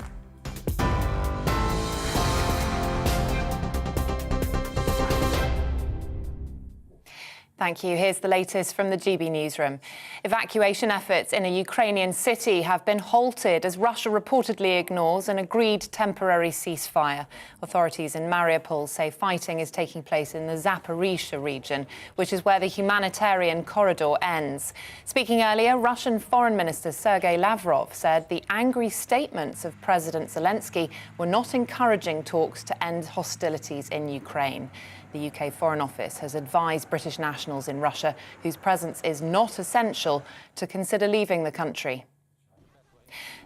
Thank you. Here's the latest from the GB newsroom. Evacuation efforts in a Ukrainian city have been halted as Russia reportedly ignores an agreed temporary ceasefire. Authorities in Mariupol say fighting is taking place in the Zaporizhzhia region, which is where the humanitarian corridor ends. Speaking earlier, Russian Foreign Minister Sergei Lavrov said the angry statements of President Zelensky were not encouraging talks to end hostilities in Ukraine. The UK Foreign Office has advised British nationals in Russia whose presence is not essential essential to consider leaving the country.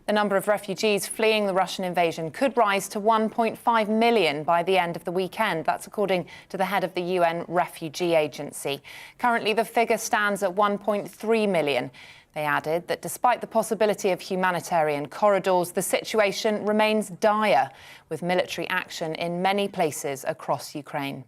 The number of refugees fleeing the Russian invasion could rise to 1.5 million by the end of the weekend. That's according to the head of the UN Refugee Agency. Currently, the figure stands at 1.3 million. They added that despite the possibility of humanitarian corridors, the situation remains dire, with military action in many places across Ukraine.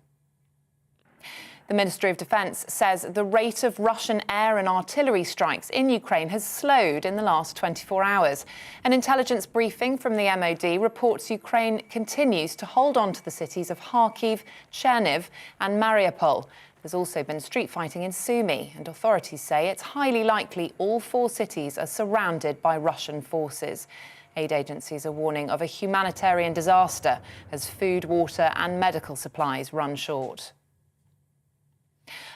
The Ministry of Defence says the rate of Russian air and artillery strikes in Ukraine has slowed in the last 24 hours. An intelligence briefing from the MOD reports Ukraine continues to hold on to the cities of Kharkiv, Cherniv and Mariupol. There's also been street fighting in Sumy, and authorities say it's highly likely all four cities are surrounded by Russian forces. Aid agencies are warning of a humanitarian disaster as food, water and medical supplies run short.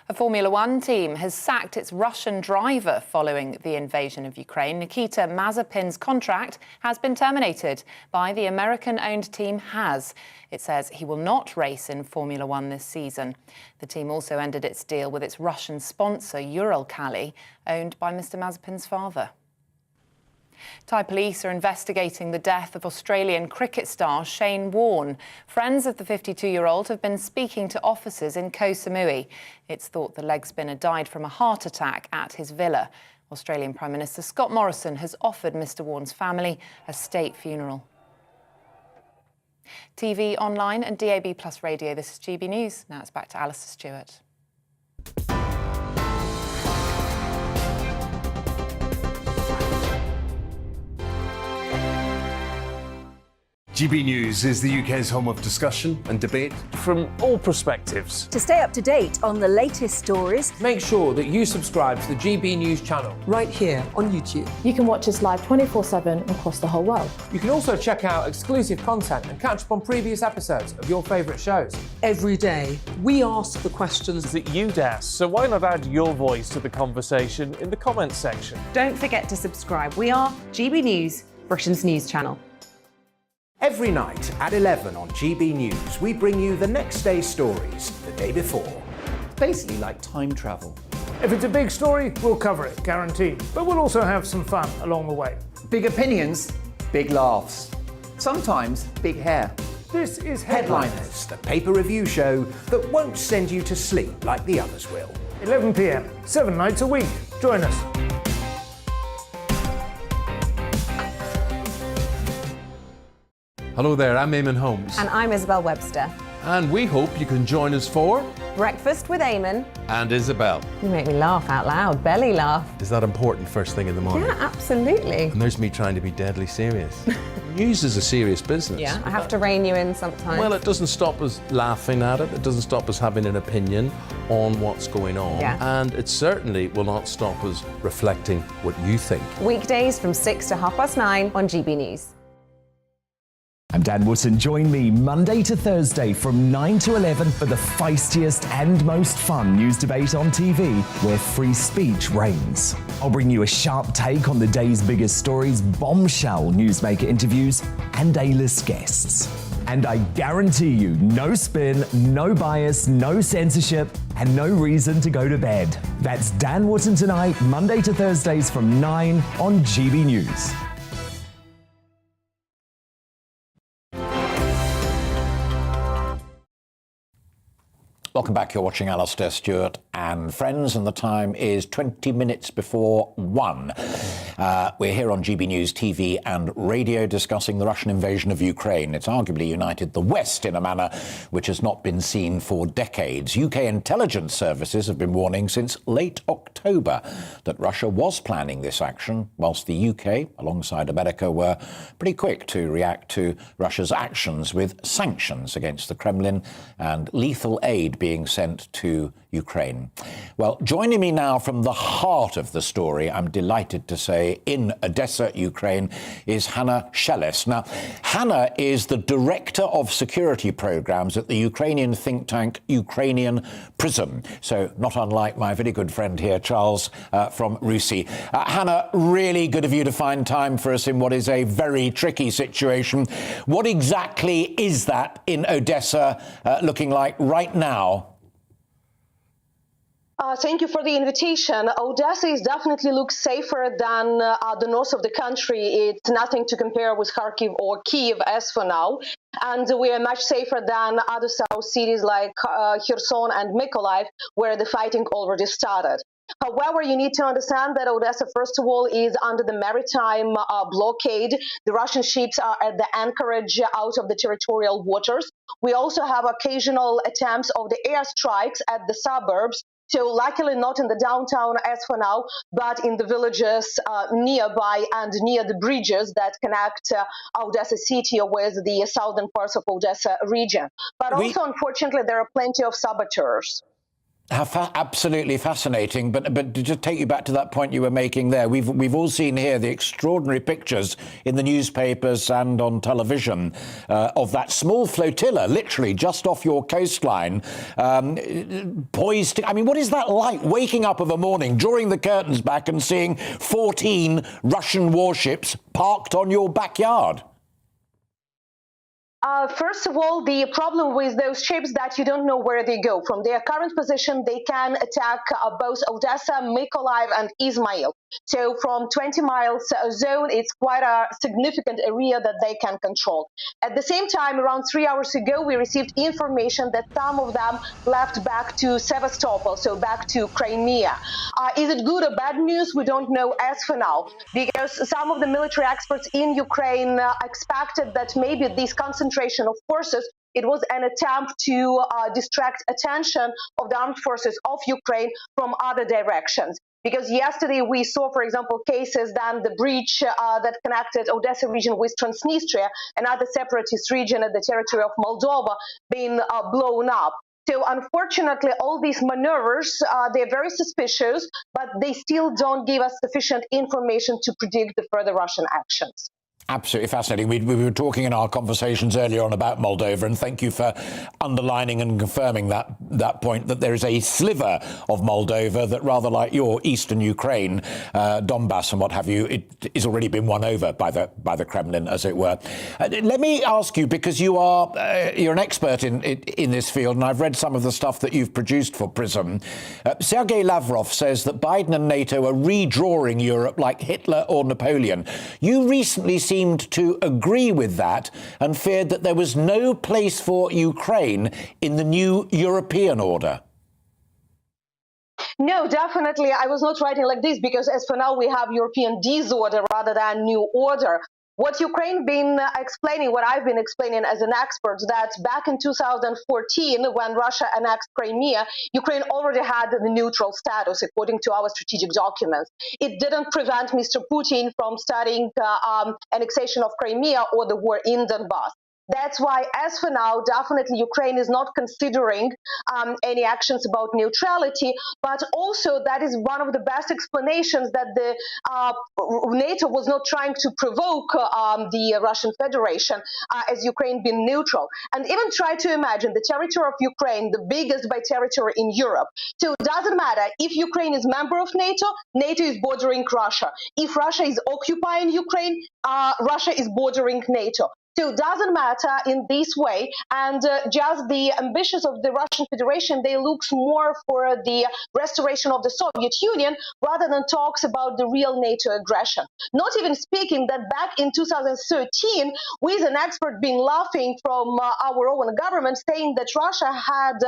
A Formula One team has sacked its Russian driver following the invasion of Ukraine. Nikita Mazepin's contract has been terminated by the American-owned team Haas. It says he will not race in Formula One this season. The team also ended its deal with its Russian sponsor, Uralkali, owned by Mr. Mazepin's father. Thai police are investigating the death of Australian cricket star Shane Warne. Friends of the 52-year-old have been speaking to officers in Koh Samui. It's thought the leg spinner died from a heart attack at his villa. Australian Prime Minister Scott Morrison has offered Mr Warne's family a state funeral. TV, online and DAB+ radio, this is GB News. Now it's back to Alastair Stewart. GB News is the UK's home of discussion and debate from all perspectives. To stay up to date on the latest stories, make sure that you subscribe to the GB News channel right here on YouTube. You can watch us live 24/7 across the whole world. You can also check out exclusive content and catch up on previous episodes of your favourite shows. Every day, we ask the questions that you'd ask, so why not add your voice to the conversation in the comments section? Don't forget to subscribe. We are GB News, Britain's news channel. Every night at 11 on GB News, we bring you the next day's stories the day before. Basically like time travel. If it's a big story, we'll cover it, guaranteed. But we'll also have some fun along the way. Big opinions, big laughs. Sometimes big hair. This is Headliners, the paper review show that won't send you to sleep like the others will. 11 p.m, 7 nights a week. Join us. Hello there, I'm Eamon Holmes. And I'm Isabel Webster. And we hope you can join us for Breakfast with Eamon. And Isabel. You make me laugh out loud, belly laugh. Is that important first thing in the morning? Yeah, absolutely. And there's me trying to be deadly serious. News is a serious business. Yeah, I have to rein you in sometimes. Well, it doesn't stop us laughing at it. It doesn't stop us having an opinion on what's going on. Yeah. And it certainly will not stop us reflecting what you think. Weekdays from 6 to 9:30 on GB News. I'm Dan Wootton. Join me Monday to Thursday from 9 to 11 for the feistiest and most fun news debate on TV, where free speech reigns. I'll bring you a sharp take on the day's biggest stories, bombshell newsmaker interviews, and A-list guests. And I guarantee you, no spin, no bias, no censorship, and no reason to go to bed. That's Dan Wootton Tonight, Monday to Thursdays from 9 on GB News. Welcome back. You're watching Alastair Stewart and Friends, and the time is 20 minutes before 1. We're here on GB News TV and radio discussing the Russian invasion of Ukraine. It's arguably united the West in a manner which has not been seen for decades. UK intelligence services have been warning since late October that Russia was planning this action, whilst the UK, alongside America, were pretty quick to react to Russia's actions with sanctions against the Kremlin and lethal aid being sent to Ukraine. Well, joining me now from the heart of the story, I'm delighted to say, in Odessa, Ukraine, is Hannah Sheles. Now, Hannah is the Director of Security Programs at the Ukrainian think tank Ukrainian Prism. So not unlike my very good friend here, Charles, from RUSI. Hannah, really good of you to find time for us in what is a very tricky situation. What exactly is that in Odessa looking like right now? Thank you for the invitation. Odessa definitely looks safer than the north of the country. It's nothing to compare with Kharkiv or Kiev as for now. And we are much safer than other south cities like Kherson and Mykolaiv, where the fighting already started. However, you need to understand that Odessa, first of all, is under the maritime blockade. The Russian ships are at the anchorage out of the territorial waters. We also have occasional attempts of the airstrikes at the suburbs. So luckily not in the downtown as for now, but in the villages nearby and near the bridges that connect Odessa city with the southern parts of Odessa region. But also, unfortunately, there are plenty of saboteurs. How absolutely fascinating, but to just take you back to that point you were making there, we've all seen here the extraordinary pictures in the newspapers and on television of that small flotilla, literally just off your coastline, poised to, I mean, what is that like, waking up of a morning, drawing the curtains back and seeing 14 Russian warships parked on your backyard? First of all, the problem with those ships that you don't know where they go. From their current position, they can attack both Odessa, Mykolaiv, and Izmail. So from 20 miles zone, it's quite a significant area that they can control. At the same time, around 3 hours ago, we received information that some of them left back to Sevastopol, so back to Crimea. Is it good or bad news? We don't know as for now, because some of the military experts in Ukraine expected that maybe this concentration of forces, it was an attempt to distract attention of the armed forces of Ukraine from other directions. Because yesterday we saw, for example, cases then the breach that connected Odessa region with Transnistria, another separatist region at the territory of Moldova, being blown up. So unfortunately, all these maneuvers, they're very suspicious, but they still don't give us sufficient information to predict the further Russian actions. Absolutely fascinating. We were talking in our conversations earlier on about Moldova, and thank you for underlining and confirming that point, that there is a sliver of Moldova that, rather like your eastern Ukraine, Donbass and what have you, it is already been won over by the Kremlin, as it were. Let me ask you, because you're an expert in this field, and I've read some of the stuff that you've produced for Prism. Sergei Lavrov says that Biden and NATO are redrawing Europe like Hitler or Napoleon. You recently seemed to agree with that and feared that there was no place for Ukraine in the new European order. No, definitely. I was not writing like this because as for now we have European disorder rather than new order. What Ukraine been explaining, what I've been explaining as an expert, that back in 2014, when Russia annexed Crimea, Ukraine already had the neutral status according to our strategic documents. It didn't prevent Mr. Putin from studying annexation of Crimea or the war in Donbass. That's why, as for now, definitely Ukraine is not considering any actions about neutrality, but also that is one of the best explanations that the NATO was not trying to provoke the Russian Federation as Ukraine being neutral. And even try to imagine the territory of Ukraine, the biggest by territory in Europe. So it doesn't matter if Ukraine is member of NATO, NATO is bordering Russia. If Russia is occupying Ukraine, Russia is bordering NATO. So it doesn't matter in this way, and just the ambitions of the Russian Federation, they look more for the restoration of the Soviet Union rather than talks about the real NATO aggression. Not even speaking that back in 2013, with an expert being laughing from our own government, saying that Russia had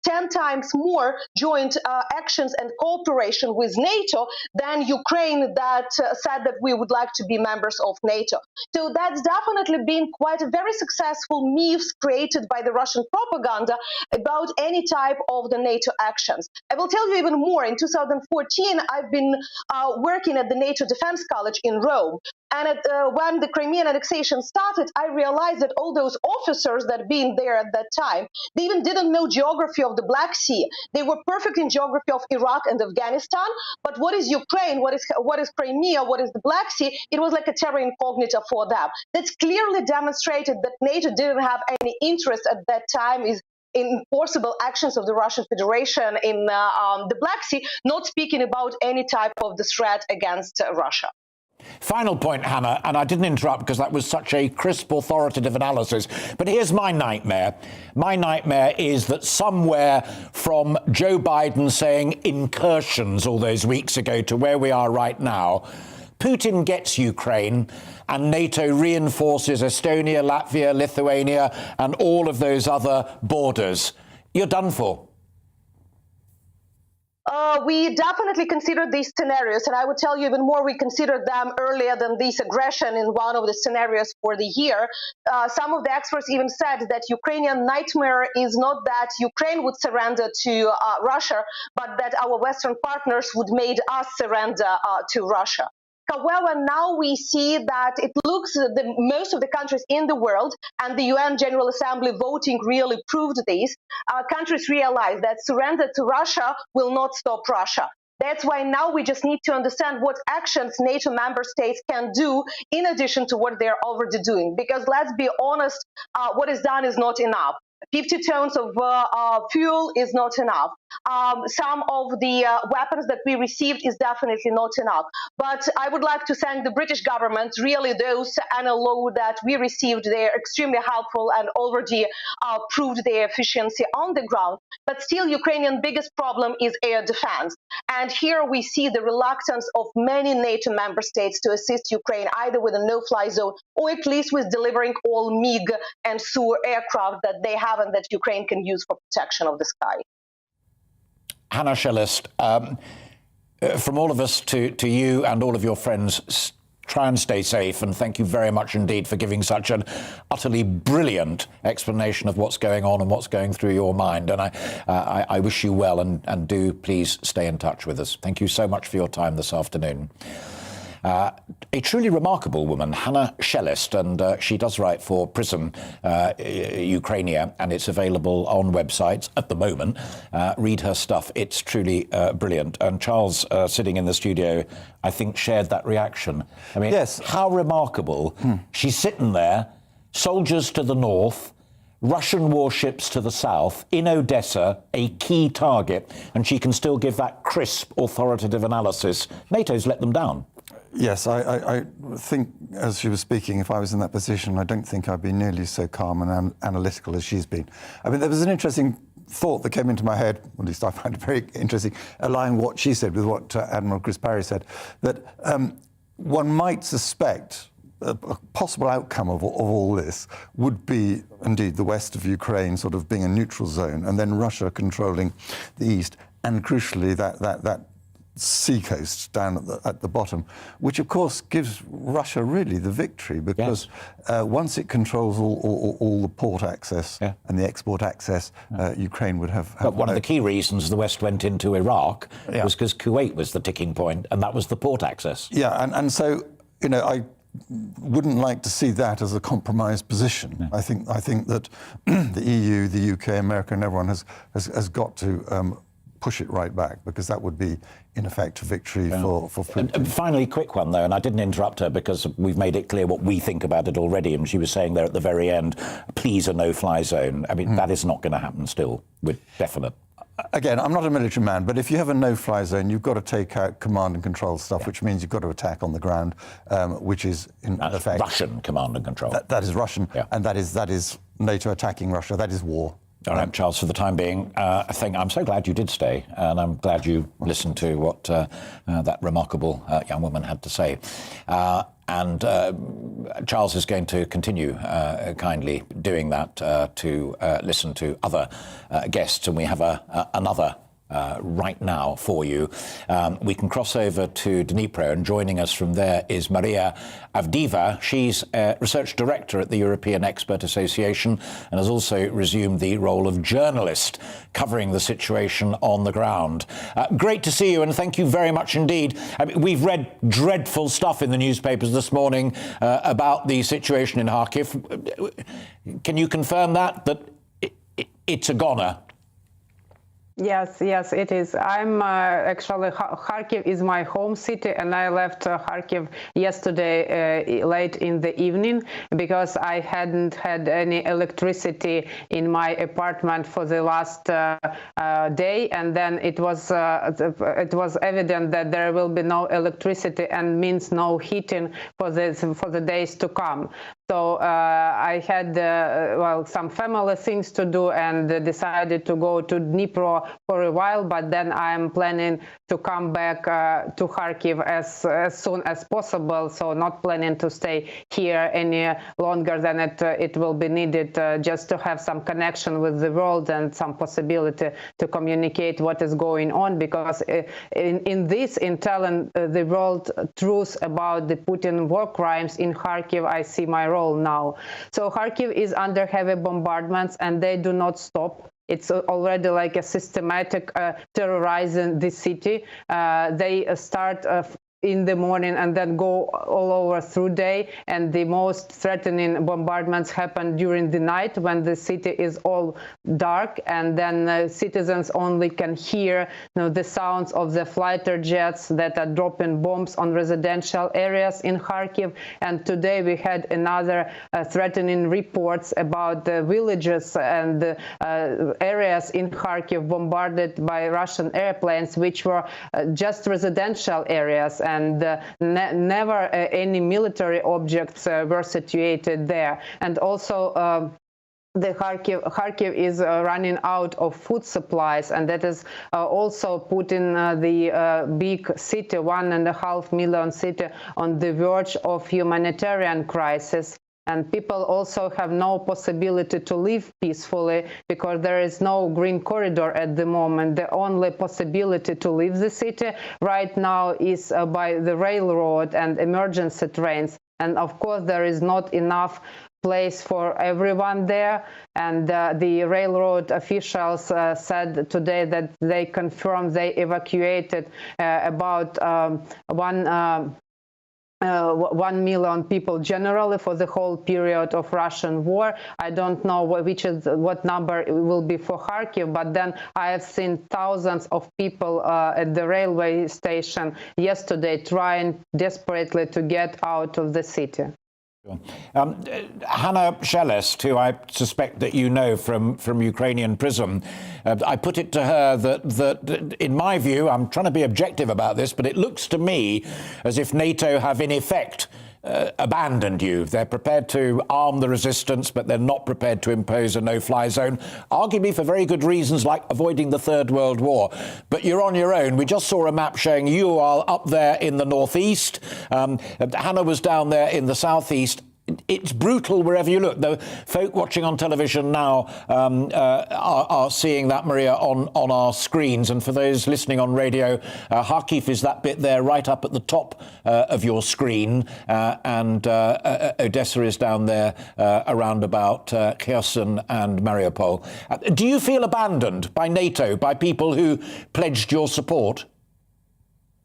10 times more joint actions and cooperation with NATO than Ukraine that said that we would like to be members of NATO. So that's definitely been quite a very successful myths created by the Russian propaganda about any type of the NATO actions. I will tell you even more. In 2014, I've been working at the NATO Defense College in Rome. And when the Crimean annexation started, I realized that all those officers that been there at that time, they even didn't know geography of the Black Sea. They were perfect in geography of Iraq and Afghanistan. But what is Ukraine? What is Crimea? What is the Black Sea? It was like a terra incognita for them. That's clearly demonstrated that NATO didn't have any interest at that time in forcible actions of the Russian Federation in the Black Sea, not speaking about any type of the threat against Russia. Final point, Hannah, and I didn't interrupt because that was such a crisp, authoritative analysis, but here's my nightmare. My nightmare is that somewhere from Joe Biden saying incursions all those weeks ago to where we are right now, Putin gets Ukraine and NATO reinforces Estonia, Latvia, Lithuania and all of those other borders. You're done for. We definitely considered these scenarios, and I would tell you even more, we considered them earlier than this aggression in one of the scenarios for the year. Some of the experts even said that Ukrainian nightmare is not that Ukraine would surrender to Russia, but that our Western partners would make us surrender to Russia. However, now we see that it looks that most of the countries in the world, and the UN General Assembly voting really proved this, countries realize that surrender to Russia will not stop Russia. That's why now we just need to understand what actions NATO member states can do in addition to what they're already doing. Because let's be honest, what is done is not enough. 50 tons of fuel is not enough. Some of the weapons that we received is definitely not enough. But I would like to thank the British government. Really, those NLO that we received, they're extremely helpful and already proved their efficiency on the ground. But still, Ukrainian biggest problem is air defense. And here we see the reluctance of many NATO member states to assist Ukraine, either with a no-fly zone or at least with delivering all MiG and Su aircraft that they have and that Ukraine can use for protection of the sky. Hannah Shellist, from all of us to you and all of your friends, try and stay safe, and thank you very much indeed for giving such an utterly brilliant explanation of what's going on and what's going through your mind. And I wish you well, and do please stay in touch with us. Thank you so much for your time this afternoon. A truly remarkable woman, Hannah Shellist, and she does write for Prism Ukrainia, and it's available on websites at the moment. Read her stuff. It's truly brilliant. And Charles, sitting in the studio, I think shared that reaction. I mean, yes. How remarkable. She's sitting there, soldiers to the north, Russian warships to the south, in Odessa, a key target, and she can still give that crisp, authoritative analysis. NATO's let them down. Yes, I think, as she was speaking, if I was in that position, I don't think I'd be nearly so calm and analytical as she's been. I mean, there was an interesting thought that came into my head, or at least I find it very interesting, aligning what she said with what Admiral Chris Parry said, that one might suspect a possible outcome of all this would be, indeed, the west of Ukraine sort of being a neutral zone, and then Russia controlling the east, and crucially that sea coast down at the bottom, which of course gives Russia really the victory, because once it controls all the port access and the export access, Ukraine would have but one of the key reasons the West went into Iraq was because Kuwait was the ticking point, and that was the port access. Yeah, and so, you know, I wouldn't like to see that as a compromised position. I think that the EU, the UK, America, and everyone has got to push it right back, because that would be, in effect, a victory for Putin. And finally, quick one, though, and I didn't interrupt her because we've made it clear what we think about it already, and she was saying there at the very end, please, a no-fly zone. I mean, that is not going to happen still, with definite. Again, I'm not a military man, but if you have a no-fly zone, you've got to take out command and control stuff, which means you've got to attack on the ground, which is, in effect... Russian command and control. That is Russian, and that is NATO attacking Russia. That is war. All right, Charles, for the time being, I think I'm so glad you did stay, and I'm glad you listened to what that remarkable young woman had to say. And Charles is going to continue kindly doing that to listen to other guests, and we have another right now for you. We can cross over to Dnipro, and joining us from there is Maria Avdiva. She's research director at the European Expert Association and has also resumed the role of journalist covering the situation on the ground. Great to see you, and thank you very much indeed. I mean, we've read dreadful stuff in the newspapers this morning about the situation in Kharkiv. Can you confirm that it's a goner? Yes, it is. I'm actually, Kharkiv is my home city, and I left Kharkiv yesterday late in the evening because I hadn't had any electricity in my apartment for the last day, and then it was evident that there will be no electricity and means no heating for the days to come. So I had some family things to do and decided to go to Dnipro for a while, but then I'm planning to come back to Kharkiv as soon as possible, so not planning to stay here any longer than it will be needed, just to have some connection with the world and some possibility to communicate what is going on, because in telling the world truth about the Putin war crimes in Kharkiv, I see my role now. So Kharkiv is under heavy bombardments and they do not stop. It's already like a systematic terrorizing the city. They start in the morning and then go all over through day, and the most threatening bombardments happen during the night when the city is all dark, and then citizens only can hear the sounds of the fighter jets that are dropping bombs on residential areas in Kharkiv. And today we had another threatening reports about the villages and areas in Kharkiv bombarded by Russian airplanes, which were just residential areas, and never any military objects were situated there. And also the Kharkiv is running out of food supplies, and that is also putting the big city, 1.5 million city, on the verge of humanitarian crisis. And people also have no possibility to live peacefully because there is no green corridor at the moment. The only possibility to leave the city right now is by the railroad and emergency trains. And of course, there is not enough place for everyone there. And the railroad officials said today that they confirmed they evacuated about 1 million people generally for the whole period of Russian war. I don't know what number it will be for Kharkiv, but then I have seen thousands of people at the railway station yesterday trying desperately to get out of the city. Hannah Shelest, who I suspect that you know from Ukrainian prison, I put it to her that in my view, I'm trying to be objective about this, but it looks to me as if NATO have in effect abandoned you. They're prepared to arm the resistance, but they're not prepared to impose a no-fly zone, arguably for very good reasons like avoiding the Third World War. But you're on your own. We just saw a map showing you are up there in the northeast. Hannah was down there in the southeast. It's brutal wherever you look. The folk watching on television now are seeing that, Maria, on our screens. And for those listening on radio, Kharkiv is that bit there right up at the top of your screen. And Odessa is down there around about Kherson and Mariupol. Do you feel abandoned by NATO, by people who pledged your support?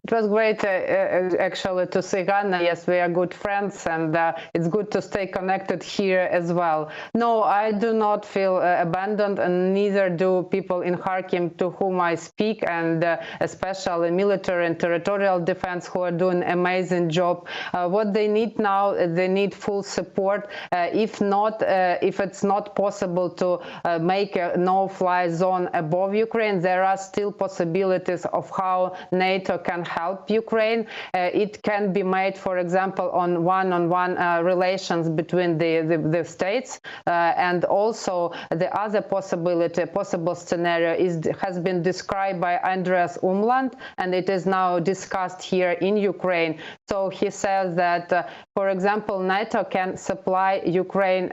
It was great, actually, to see Ghana. Yes, we are good friends, and it's good to stay connected here as well. No, I do not feel abandoned, and neither do people in Kharkiv to whom I speak, and especially military and territorial defense, who are doing an amazing job. What they need now, they need full support. If it's not possible to make a no-fly zone above Ukraine, there are still possibilities of how NATO can help Ukraine. It can be made, for example, on one-on-one relations between the states, and also the other possible scenario has been described by Andreas Umland, and it is now discussed here in Ukraine. So he says that, for example, NATO can supply Ukraine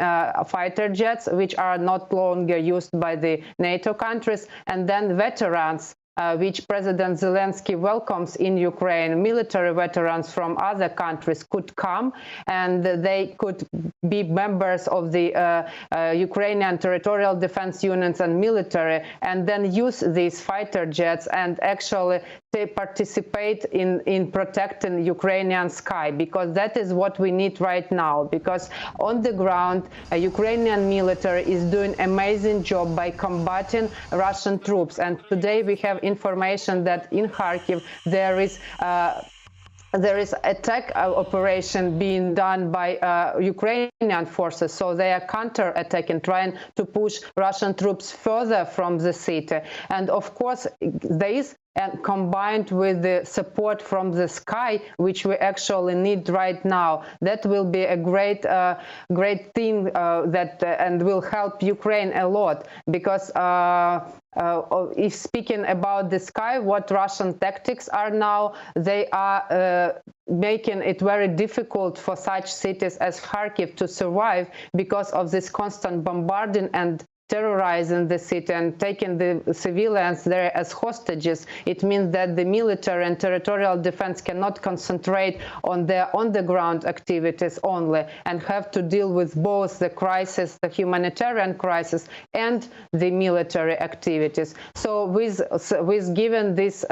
fighter jets, which are not longer used by the NATO countries, and then veterans, which President Zelensky welcomes in Ukraine, military veterans from other countries could come, and they could be members of the Ukrainian territorial defense units and military, and then use these fighter jets and actually they participate in protecting Ukrainian sky, because that is what we need right now. Because on the ground, Ukrainian military is doing an amazing job by combating Russian troops. And today we have information that in Kharkiv there is attack operation being done by Ukrainian forces, so they are counter-attacking, trying to push Russian troops further from the city. And of course, this, and combined with the support from the sky, which we actually need right now, that will be a great thing and will help Ukraine a lot. Because if speaking about the sky, what Russian tactics are now, they are making it very difficult for such cities as Kharkiv to survive because of this constant bombarding and terrorizing the city and taking the civilians there as hostages. It means that the military and territorial defense cannot concentrate on their on-the-ground activities only and have to deal with both the crisis, the humanitarian crisis, and the military activities. So with given this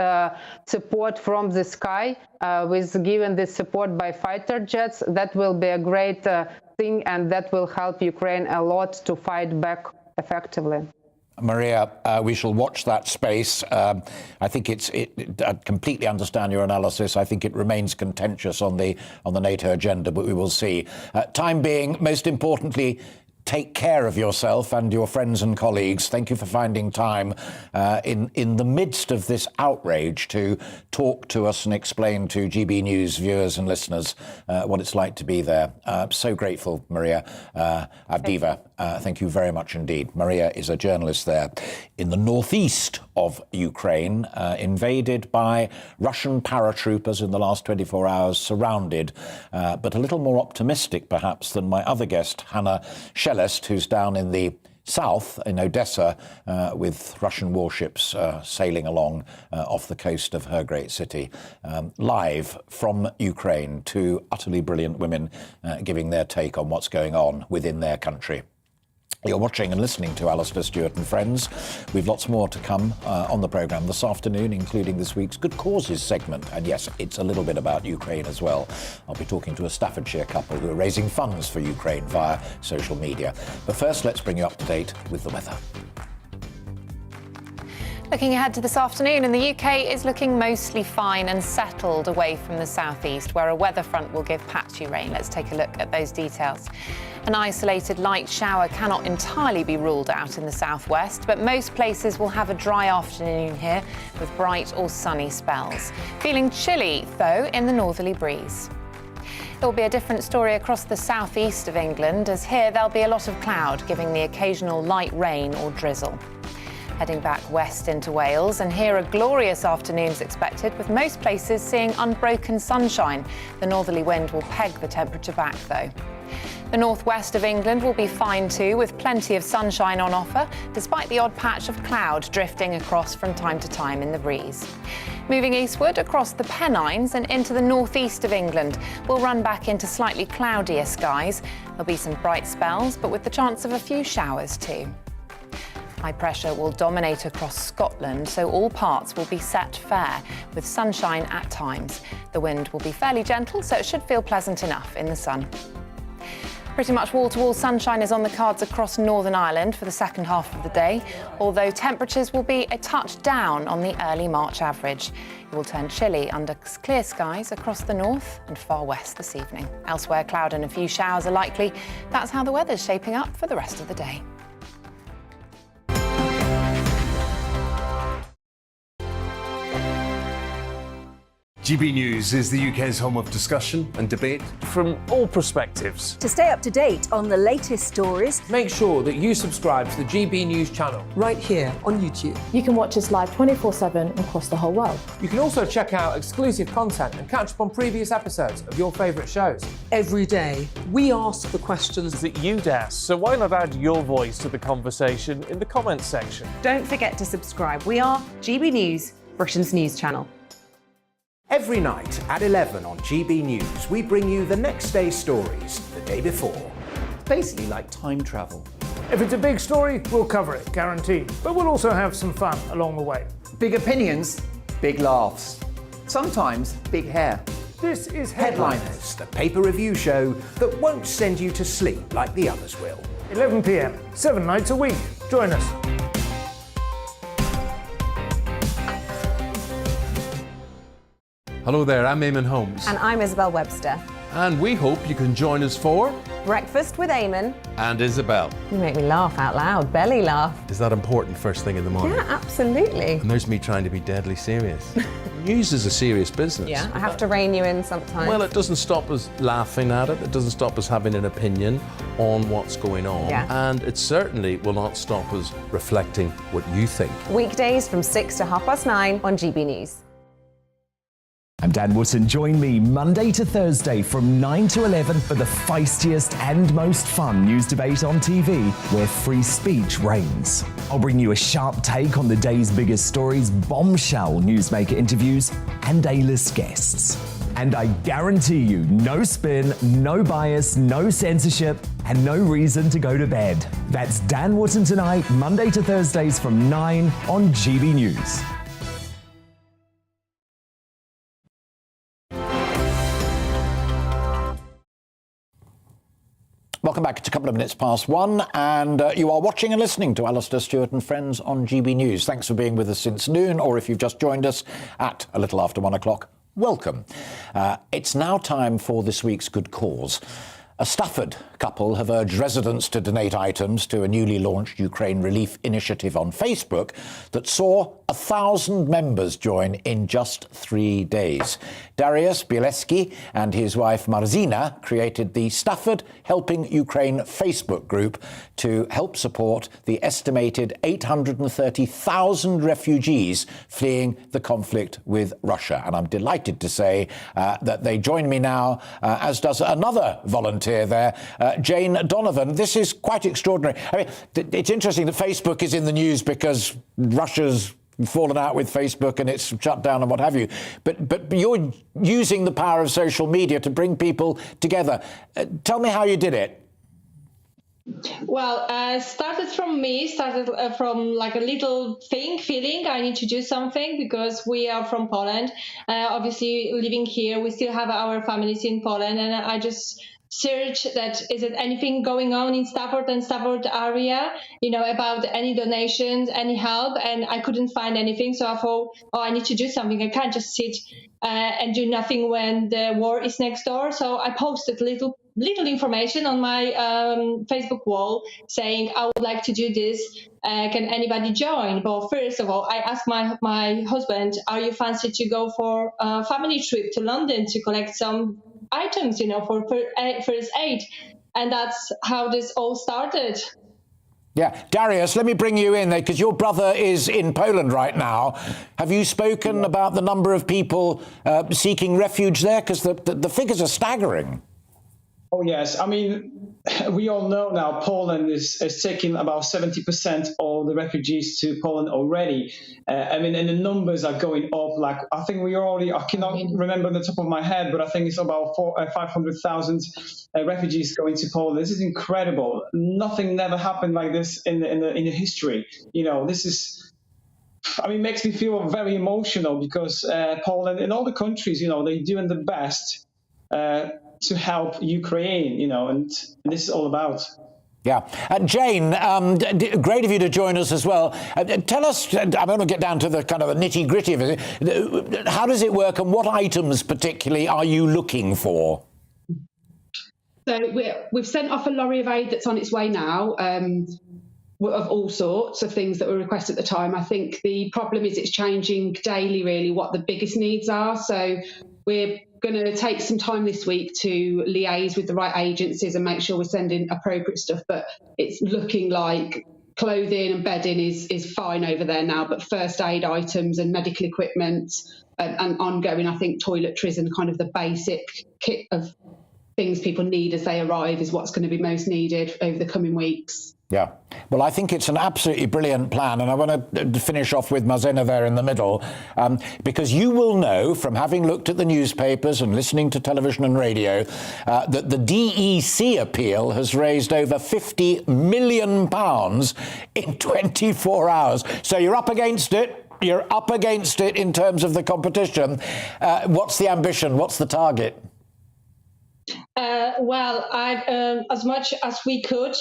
support from the sky, with given this support by fighter jets, that will be a great thing, and that will help Ukraine a lot to fight back effectively. Maria, we shall watch that space. I think I completely understand your analysis. I think it remains contentious on the NATO agenda, but we will see. Time being, most importantly, take care of yourself and your friends and colleagues. Thank you for finding time in the midst of this outrage to talk to us and explain to GB News viewers and listeners what it's like to be there. So grateful, Maria. Avdiva, thank you very much indeed. Maria is a journalist there in the northeast of Ukraine, invaded by Russian paratroopers in the last 24 hours, surrounded, but a little more optimistic perhaps than my other guest, Hannah Shellest, who's down in the south, in Odessa, with Russian warships sailing along off the coast of her great city. Live from Ukraine, two utterly brilliant women giving their take on what's going on within their country. You're watching and listening to Alastair Stewart and Friends. We've lots more to come on the programme this afternoon, including this week's Good Causes segment. And yes, it's a little bit about Ukraine as well. I'll be talking to a Staffordshire couple who are raising funds for Ukraine via social media. But first, let's bring you up to date with the weather. Looking ahead to this afternoon, and the UK is looking mostly fine and settled away from the southeast, where a weather front will give patchy rain. Let's take a look at those details. An isolated light shower cannot entirely be ruled out in the southwest, but most places will have a dry afternoon here with bright or sunny spells. Feeling chilly, though, in the northerly breeze. It will be a different story across the southeast of England, as here there'll be a lot of cloud, giving the occasional light rain or drizzle. Heading back west into Wales, and here a glorious afternoon's expected, with most places seeing unbroken sunshine. The northerly wind will peg the temperature back, though. The northwest of England will be fine too, with plenty of sunshine on offer, despite the odd patch of cloud drifting across from time to time in the breeze. Moving eastward across the Pennines and into the northeast of England, we'll run back into slightly cloudier skies. There'll be some bright spells, but with the chance of a few showers too. High pressure will dominate across Scotland, so all parts will be set fair, with sunshine at times. The wind will be fairly gentle, so it should feel pleasant enough in the sun. Pretty much wall-to-wall sunshine is on the cards across Northern Ireland for the second half of the day, although temperatures will be a touch down on the early March average. It will turn chilly under clear skies across the north and far west this evening. Elsewhere, cloud and a few showers are likely. That's how the weather's shaping up for the rest of the day. GB News is the UK's home of discussion and debate from all perspectives. To stay up to date on the latest stories, make sure that you subscribe to the GB News channel right here on YouTube. You can watch us live 24/7 across the whole world. You can also check out exclusive content and catch up on previous episodes of your favourite shows. Every day, we ask the questions that you'd ask, so why not add your voice to the conversation in the comments section? Don't forget to subscribe. We are GB News, Britain's news channel. Every night at 11 on GB News, we bring you the next day's stories the day before. Basically like time travel. If it's a big story, we'll cover it, guaranteed. But we'll also have some fun along the way. Big opinions, big laughs, sometimes big hair. This is Headliners, the paper review show that won't send you to sleep like the others will. 11 p.m, 7 nights a week. Join us. Hello there, I'm Eamon Holmes. And I'm Isabel Webster. And we hope you can join us for Breakfast with Eamon. And Isabel. You make me laugh out loud, belly laugh. Is that important first thing in the morning? Yeah, absolutely. And there's me trying to be deadly serious. News is a serious business. Yeah, I have to rein you in sometimes. Well, it doesn't stop us laughing at it. It doesn't stop us having an opinion on what's going on. Yeah. And it certainly will not stop us reflecting what you think. Weekdays from 6 to 9:30 on GB News. I'm Dan Wootton. Join me Monday to Thursday from 9 to 11 for the feistiest and most fun news debate on TV, where free speech reigns. I'll bring you a sharp take on the day's biggest stories, bombshell newsmaker interviews, and A-list guests. And I guarantee you, no spin, no bias, no censorship, and no reason to go to bed. That's Dan Wootton Tonight, Monday to Thursdays from 9 on GB News. Welcome back. It's a couple of minutes past 1, and you are watching and listening to Alastair Stewart and Friends on GB News. Thanks for being with us since noon, or if you've just joined us at a little after 1 o'clock, welcome. It's now time for this week's Good Cause. A Stafford couple have urged residents to donate items to a newly launched Ukraine relief initiative on Facebook that saw 1,000 members join in just 3 days. Darius Bielewski and his wife Marzina created the Stafford Helping Ukraine Facebook group to help support the estimated 830,000 refugees fleeing the conflict with Russia. And I'm delighted to say that they join me now, as does another volunteer there, Jane Donovan. This is quite extraordinary. I mean, it's interesting that Facebook is in the news because Russia's fallen out with Facebook and it's shut down and what have you. But you're using the power of social media to bring people together. Tell me how you did it. Well, started from like a little feeling I need to do something because we are from Poland. Obviously, living here, we still have our families in Poland, and I just search that is it anything going on in Stafford and Stafford area, about any donations, any help, and I couldn't find anything. So I thought, I need to do something. I can't just sit and do nothing when the war is next door. So I posted little information on my Facebook wall saying I would like to do this. Can anybody join? But first of all, I asked my husband, are you fancy to go for a family trip to London to collect some items, for first aid? And that's how this all started. Yeah, Darius, let me bring you in there because your brother is in Poland right now. Have you spoken about the number of people seeking refuge there? Because the figures are staggering. Oh, yes. I mean, we all know now Poland is taking about 70% of the refugees to Poland already. And the numbers are going up. Like, I think I cannot remember on the top of my head, but I think it's about 500,000 refugees going to Poland. This is incredible. Nothing never happened like this in the history. This is, makes me feel very emotional because Poland and all the countries, they're doing the best to help Ukraine, and this is all about. Yeah. Jane, great of you to join us as well. Tell us, I'm going to get down to the kind of the nitty-gritty of it. How does it work and what items particularly are you looking for? So we've sent off a lorry of aid that's on its way now, of all sorts of things that were requested at the time. I think the problem is it's changing daily, really, what the biggest needs are. So we're going to take some time this week to liaise with the right agencies and make sure we're sending appropriate stuff. But it's looking like clothing and bedding is fine over there now, but first aid items and medical equipment and ongoing, I think, toiletries and kind of the basic kit of things people need as they arrive is what's going to be most needed over the coming weeks. Yeah. Well, I think it's an absolutely brilliant plan. And I want to finish off with Marzena there in the middle, because you will know from having looked at the newspapers and listening to television and radio that the DEC appeal has raised over £50 million in 24 hours. So you're up against it. You're up against it in terms of the competition. What's the ambition? What's the target? Well, as much as we could,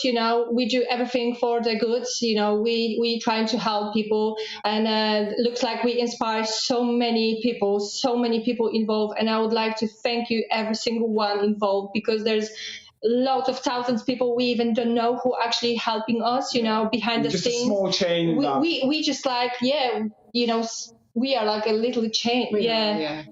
we do everything for the goods. We trying to help people, and looks like we inspire so many people involved. And I would like to thank you, every single one involved, because there's lots of thousands of people we even don't know who actually helping us. Behind the just scenes. A small chain. We just like we are like a little chain. Yeah.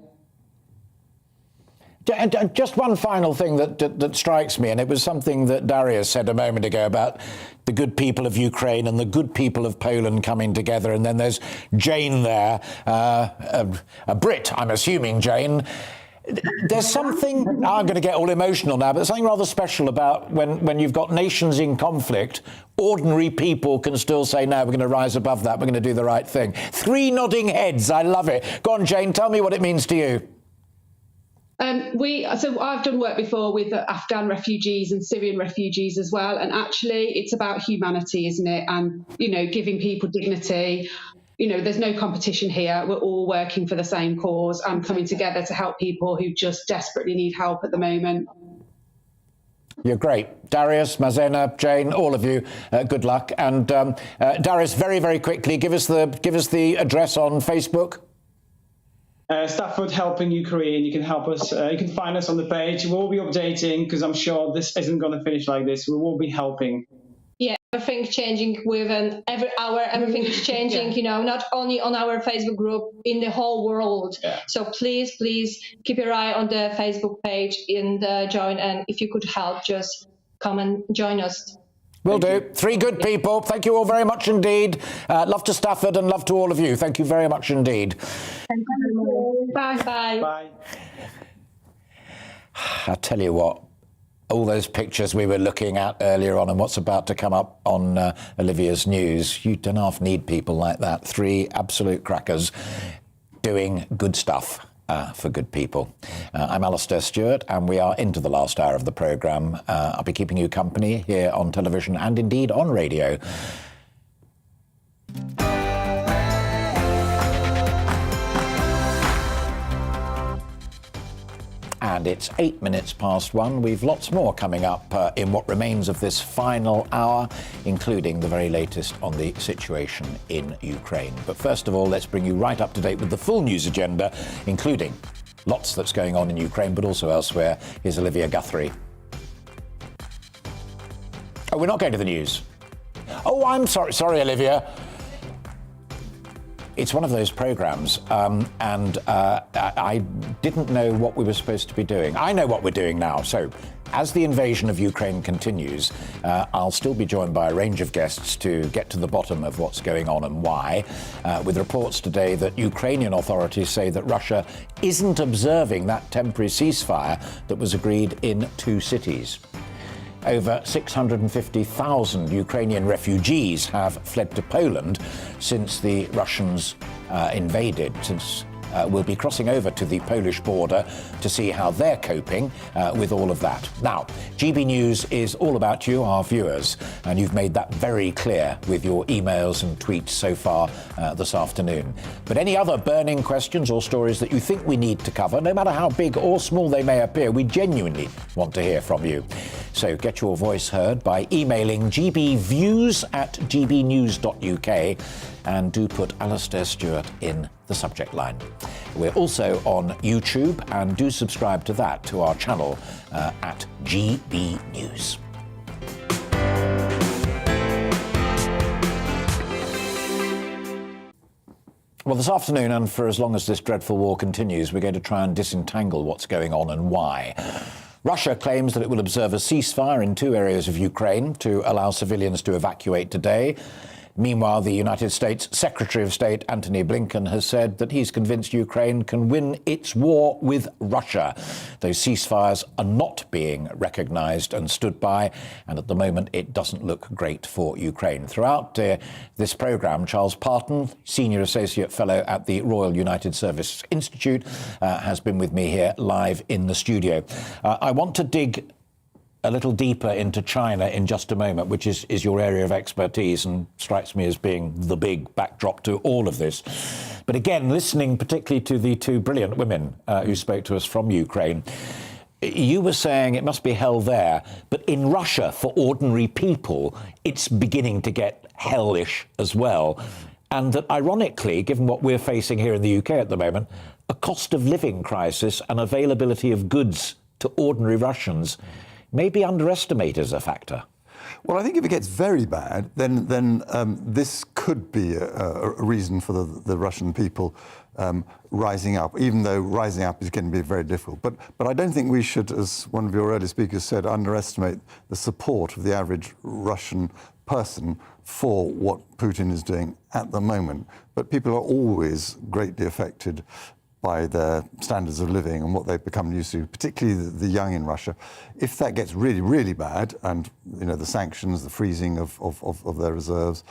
Just one final thing that strikes me, and it was something that Darius said a moment ago about the good people of Ukraine and the good people of Poland coming together, and then there's Jane there, a Brit, I'm assuming, Jane. There's something, I'm going to get all emotional now, but something rather special about when you've got nations in conflict, ordinary people can still say, no, we're going to rise above that, we're going to do the right thing. 3 nodding heads, I love it. Go on, Jane, tell me what it means to you. So I've done work before with Afghan refugees and Syrian refugees as well, and actually it's about humanity, isn't it? And giving people dignity. There's no competition here. We're all working for the same cause and coming together to help people who just desperately need help at the moment. You're great. Darius, Mazena, Jane, all of you, good luck. And Darius, very, very quickly, give us the address on Facebook. Stafford Helping Ukraine. You can help us. You can find us on the page. We'll be updating, because I'm sure this isn't going to finish like this. We will be helping. Yeah, everything's changing every hour. Everything is changing. Not only on our Facebook group, in the whole world. Yeah. So please keep your eye on the Facebook page and join. And if you could help, just come and join us. Will do. 3 good people. Thank you all very much indeed. Love to Stafford and love to all of you. Thank you very much indeed. Thank you. Bye. Bye. I tell you what, all those pictures we were looking at earlier on and what's about to come up on Olivia's news, you don't half need people like that. 3 absolute crackers doing good stuff. For good people. I'm Alastair Stewart, and we are into the last hour of the programme. I'll be keeping you company here on television and indeed on radio. And it's 8 minutes past 1. We've lots more coming up in what remains of this final hour, including the very latest on the situation in Ukraine. But first of all, let's bring you right up to date with the full news agenda, including lots that's going on in Ukraine, but also elsewhere. Here's Olivia Guthrie. Oh, we're not going to the news. Oh, I'm sorry, Olivia. It's one of those programmes, and I didn't know what we were supposed to be doing. I know what we're doing now. So, as the invasion of Ukraine continues, I'll still be joined by a range of guests to get to the bottom of what's going on and why, with reports today that Ukrainian authorities say that Russia isn't observing that temporary ceasefire that was agreed in 2 cities. Over 650,000 Ukrainian refugees have fled to Poland since the Russians invaded, we'll be crossing over to the Polish border to see how they're coping with all of that. Now, GB News is all about you, our viewers, and you've made that very clear with your emails and tweets so far this afternoon. But any other burning questions or stories that you think we need to cover, no matter how big or small they may appear, we genuinely want to hear from you. So get your voice heard by emailing gbviews@gbnews.uk, and do put Alastair Stewart in the subject line. We're also on YouTube, and do subscribe to that, to our channel at GB News. Well, this afternoon, and for as long as this dreadful war continues, we're going to try and disentangle what's going on and why. Russia claims that it will observe a ceasefire in 2 areas of Ukraine to allow civilians to evacuate today. Meanwhile, the United States Secretary of State Antony Blinken has said that he's convinced Ukraine can win its war with Russia. Those ceasefires are not being recognised and stood by, and at the moment it doesn't look great for Ukraine. Throughout this programme, Charles Parton, Senior Associate Fellow at the Royal United Service Institute, has been with me here live in the studio. I want to dig a little deeper into China in just a moment, which is your area of expertise and strikes me as being the big backdrop to all of this. But again, listening particularly to the two brilliant women who spoke to us from Ukraine, you were saying it must be hell there, but in Russia, for ordinary people, it's beginning to get hellish as well. And that, ironically, given what we're facing here in the UK at the moment, a cost of living crisis and availability of goods to ordinary Russians may be underestimated as a factor. Well, I think if it gets very bad, then this could be a reason for the Russian people rising up, even though rising up is going to be very difficult. But I don't think we should, as one of your earlier speakers said, underestimate the support of the average Russian person for what Putin is doing at the moment. But people are always greatly affected by their standards of living and what they've become used to, particularly the young in Russia. If that gets really, really bad, and the sanctions, the freezing of their reserves,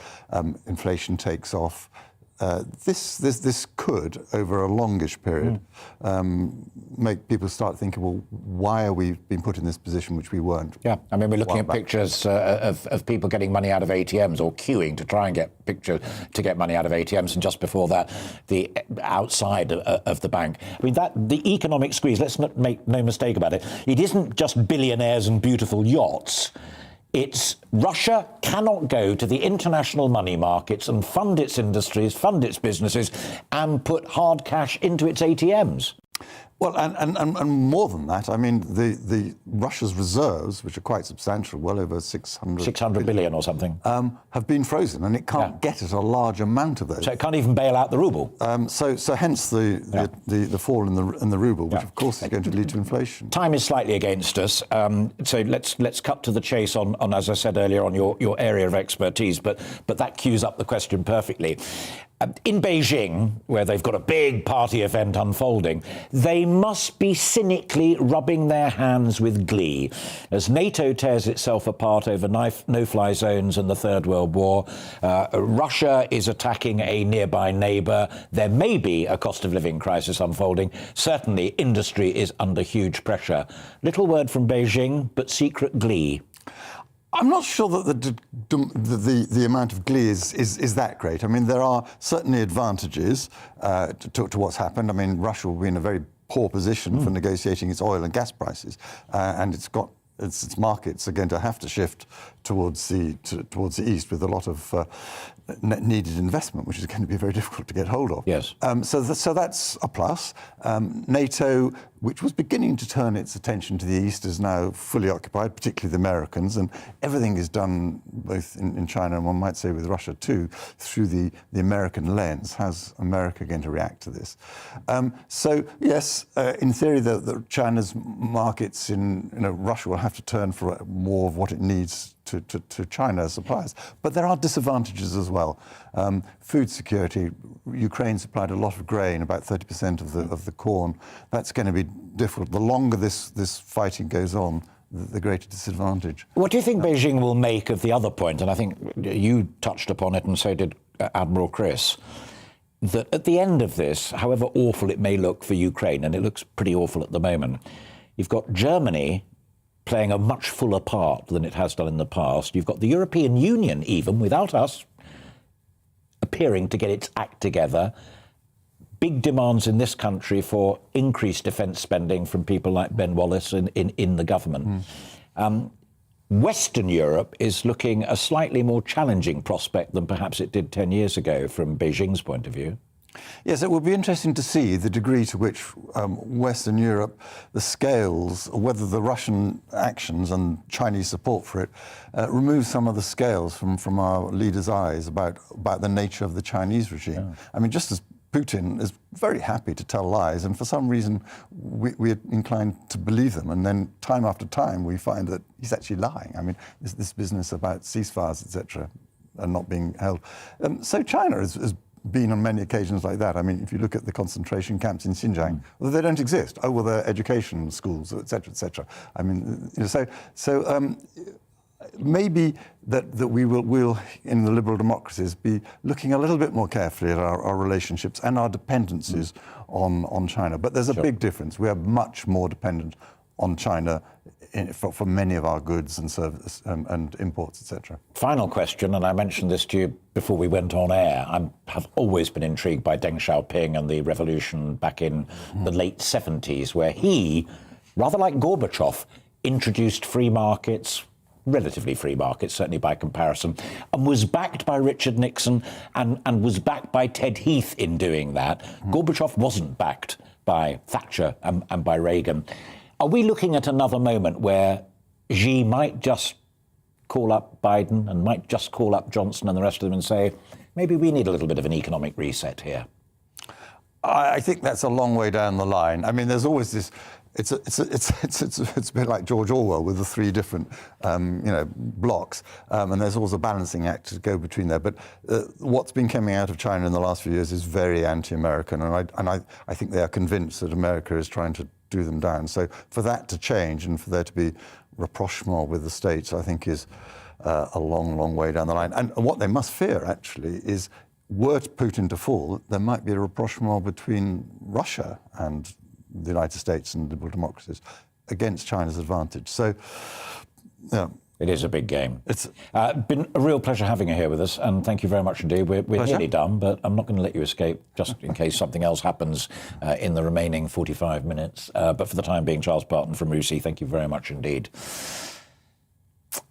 inflation takes off, this could, over a longish period, make people start thinking, well, why are we being put in this position which we weren't? Yeah, I mean, we're looking at pictures of people getting money out of ATMs or queuing to try and get money out of ATMs, and just before that, the outside of the bank. I mean, the economic squeeze, let's not make no mistake about it, it isn't just billionaires and beautiful yachts. It's Russia cannot go to the international money markets and fund its industries, fund its businesses, and put hard cash into its ATMs. Well, and more than that, I mean, the Russia's reserves, which are quite substantial, well over 600 billion or something, have been frozen, and it can't get at a large amount of those. So it can't even bail out the ruble. So hence the fall in the ruble, which of course is going to lead to inflation. Time is slightly against us, so let's cut to the chase on as I said earlier, on your area of expertise. But that cues up the question perfectly. In Beijing, where they've got a big party event unfolding, they must be cynically rubbing their hands with glee as NATO tears itself apart over no-fly zones and the Third World War. Russia is attacking a nearby neighbour. There may be a cost of living crisis unfolding. Certainly, industry is under huge pressure. Little word from Beijing, but secret glee. I'm not sure that the amount of glee is that great. I mean, there are certainly advantages to what's happened. I mean, Russia will be in a very poor position for negotiating its oil and gas prices, and its markets are going to have to shift towards the east with a lot of needed investment, which is going to be very difficult to get hold of. Yes. So that's a plus. NATO, which was beginning to turn its attention to the east, is now fully occupied, particularly the Americans, and everything is done both in China and one might say with Russia too, through the American lens. How's America going to react to this? So yes, in theory, China's markets in Russia will have to turn for more of what it needs to China's suppliers. But there are disadvantages as well. Food security. Ukraine supplied a lot of grain, about 30% of the corn. That's going to be difficult. The longer this fighting goes on, the greater disadvantage. What do you think Beijing will make of the other point? And I think you touched upon it, and so did Admiral Chris, that at the end of this, however awful it may look for Ukraine, and it looks pretty awful at the moment, you've got Germany playing a much fuller part than it has done in the past. You've got the European Union, even without us, appearing to get its act together. Big demands in this country for increased defence spending from people like Ben Wallace in the government. Western Europe is looking a slightly more challenging prospect than perhaps it did 10 years ago from Beijing's point of view. Yes, it will be interesting to see the degree to which Western Europe, the scales, whether the Russian actions and Chinese support for it remove some of the scales from our leaders' eyes about the nature of the Chinese regime. Yeah. I mean, just as Putin is very happy to tell lies, and for some reason we're inclined to believe them, and then time after time we find that he's actually lying. I mean, this business about ceasefires, etc., are not being held. So China has been on many occasions like that. I mean, if you look at the concentration camps in Xinjiang, well, they don't exist. Oh, well, they're education schools, etc., etc. I mean, so maybe that we will, in the liberal democracies, be looking a little bit more carefully at our relationships and our dependencies on China. But there's a big difference. We are much more dependent on China for many of our goods and services and imports, etc. Final question, and I mentioned this to you before we went on air. I have always been intrigued by Deng Xiaoping and the revolution back in the late 70s, where he, rather like Gorbachev, introduced free markets, relatively free markets, certainly by comparison, and was backed by Richard Nixon and was backed by Ted Heath in doing that. Gorbachev wasn't backed by Thatcher and by Reagan. Are we looking at another moment where Xi might just call up Biden and might just call up Johnson and the rest of them and say, maybe we need a little bit of an economic reset here? I think that's a long way down the line. I mean, there's always this. It's a bit like George Orwell with the three different, blocks, and there's always a balancing act to go between there. But what's been coming out of China in the last few years is very anti-American, and I think they are convinced that America is trying to do them down. So for that to change and for there to be rapprochement with the States, I think is a long, long way down the line. And what they must fear, actually, is were Putin to fall, there might be a rapprochement between Russia and the United States and liberal democracies against China's advantage. So, yeah. It is a big game. It's been a real pleasure having you here with us, and thank you very much indeed. We're nearly done, but I'm not going to let you escape just in case something else happens in the remaining 45 minutes. But for the time being, Charles Barton from RUSI, thank you very much indeed.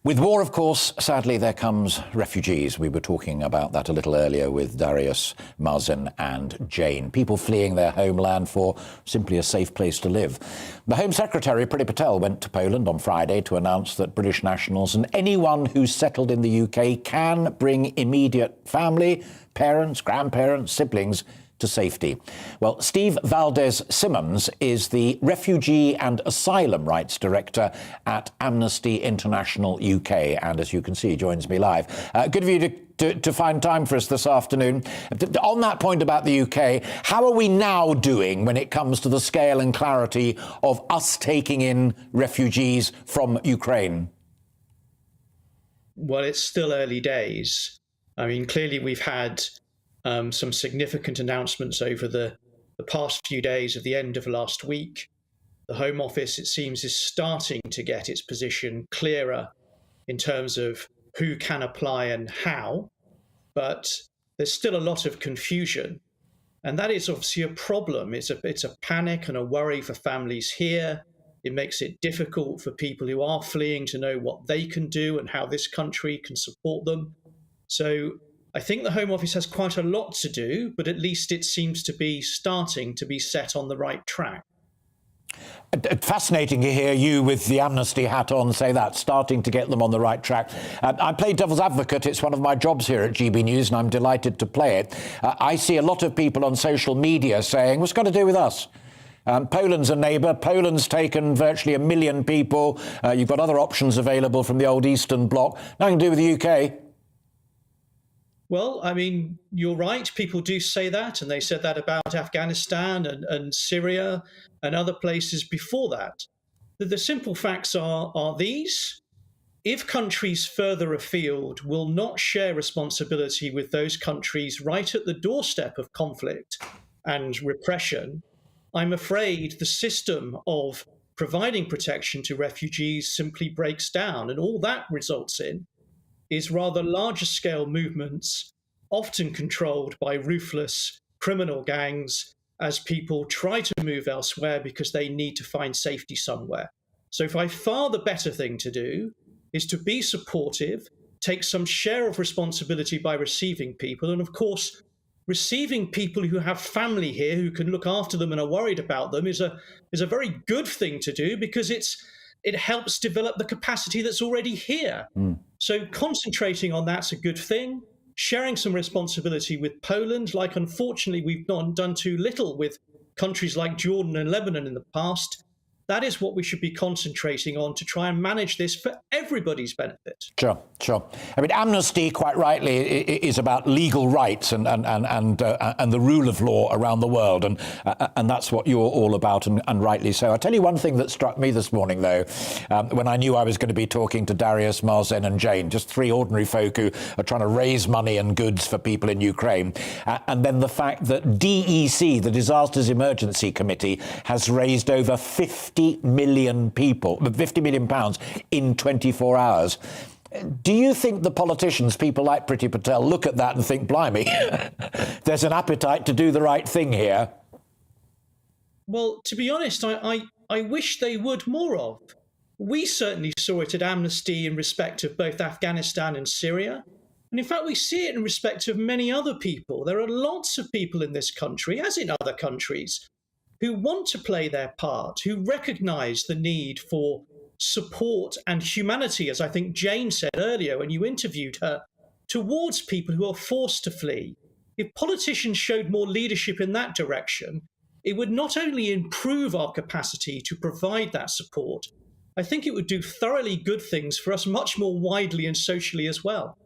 With war, of course, sadly, there comes refugees. We were talking about that a little earlier with Darius, Mazen and Jane. People fleeing their homeland for simply a safe place to live. The Home Secretary, Priti Patel, went to Poland on Friday to announce that British nationals and anyone who's settled in the UK can bring immediate family, parents, grandparents, siblings to safety. Well, Steve Valdez Simmons is the Refugee and Asylum Rights Director at Amnesty International UK, and as you can see, joins me live. Good of you to find time for us this afternoon. On that point about the UK, how are we now doing when it comes to the scale and clarity of us taking in refugees from Ukraine? Well, it's still early days. I mean, clearly we've had some significant announcements over the past few days of the end of last week. The Home Office, it seems, is starting to get its position clearer in terms of who can apply and how, but there's still a lot of confusion. And that is obviously a problem. It's a panic and a worry for families here. It makes it difficult for people who are fleeing to know what they can do and how this country can support them. So I think the Home Office has quite a lot to do, but at least it seems to be starting to be set on the right track. Fascinating to hear you with the Amnesty hat on say that, starting to get them on the right track. I play devil's advocate. It's one of my jobs here at GB News, and I'm delighted to play it. I see a lot of people on social media saying, what's it got to do with us? Poland's a neighbour. Poland's taken virtually 1 million people. You've got other options available from the old Eastern Bloc. Nothing to do with the UK. Well, I mean, you're right. People do say that, and they said that about Afghanistan and Syria and other places before that. The simple facts are these. If countries further afield will not share responsibility with those countries right at the doorstep of conflict and repression, I'm afraid the system of providing protection to refugees simply breaks down, and all that results in is rather larger scale movements, often controlled by ruthless criminal gangs, as people try to move elsewhere because they need to find safety somewhere. So by far the better thing to do is to be supportive, take some share of responsibility by receiving people, and of course, receiving people who have family here who can look after them and are worried about them is a very good thing to do, because it helps develop the capacity that's already here. So concentrating on that's a good thing. Sharing some responsibility with Poland, like unfortunately we've done too little with countries like Jordan and Lebanon in the past. That is what we should be concentrating on to try and manage this for everybody's benefit. Sure. I mean, Amnesty, quite rightly, is about legal rights and the rule of law around the world, and that's what you're all about, and rightly so. I'll tell you one thing that struck me this morning, though, when I knew I was going to be talking to Darius, Mazen and Jane, just three ordinary folk who are trying to raise money and goods for people in Ukraine, and then the fact that DEC, the Disasters Emergency Committee, has raised over £50 50 million pounds in 24 hours. Do you think the politicians, people like Priti Patel, look at that and think, blimey, there's an appetite to do the right thing here? Well, to be honest, I wish they would more of. We certainly saw it at Amnesty in respect of both Afghanistan and Syria. And in fact, we see it in respect of many other people. There are lots of people in this country, as in other countries, who want to play their part, who recognise the need for support and humanity, as I think Jane said earlier when you interviewed her, towards people who are forced to flee. If politicians showed more leadership in that direction, it would not only improve our capacity to provide that support, I think it would do thoroughly good things for us much more widely and socially as well.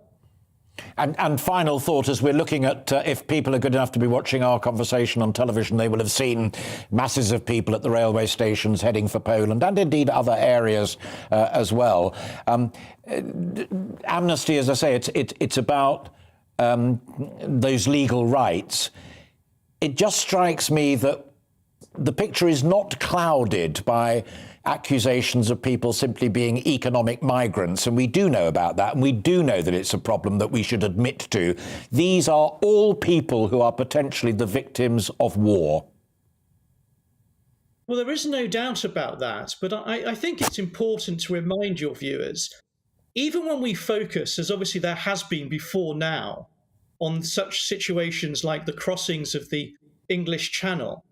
And final thought, as we're looking at if people are good enough to be watching our conversation on television, they will have seen masses of people at the railway stations heading for Poland and indeed other areas as well. Amnesty, as I say, it's about those legal rights. It just strikes me that the picture is not clouded by accusations of people simply being economic migrants, and we do know about that, and we do know that it's a problem that we should admit to. These are all people who are potentially the victims of war. Well, there is no doubt about that, but I think it's important to remind your viewers, even when we focus, as obviously there has been before now, on such situations like the crossings of the English Channel,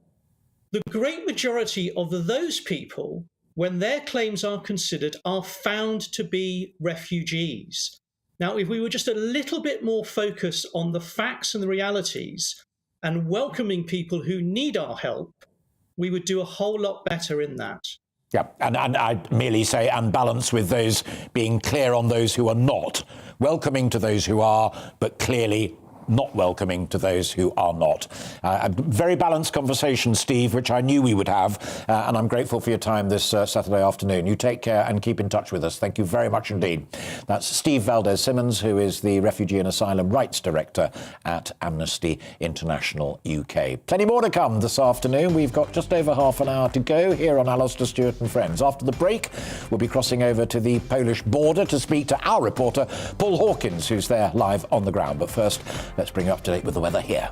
the great majority of those people, when their claims are considered, are found to be refugees. Now, if we were just a little bit more focused on the facts and the realities and welcoming people who need our help, we would do a whole lot better in that. Yeah, and I'd merely say, and balance with those being clear on those who are not, welcoming to those who are, but clearly not welcoming to those who are not. A very balanced conversation, Steve, which I knew we would have, and I'm grateful for your time this Saturday afternoon. You take care and keep in touch with us. Thank you very much indeed. That's Steve Valdez Simmons, who is the Refugee and Asylum Rights Director at Amnesty International UK. Plenty more to come this afternoon. We've got just over half an hour to go here on Alastair Stewart and Friends. After the break, we'll be crossing over to the Polish border to speak to our reporter, Paul Hawkins, who's there live on the ground. But first, let's bring you up to date with the weather here.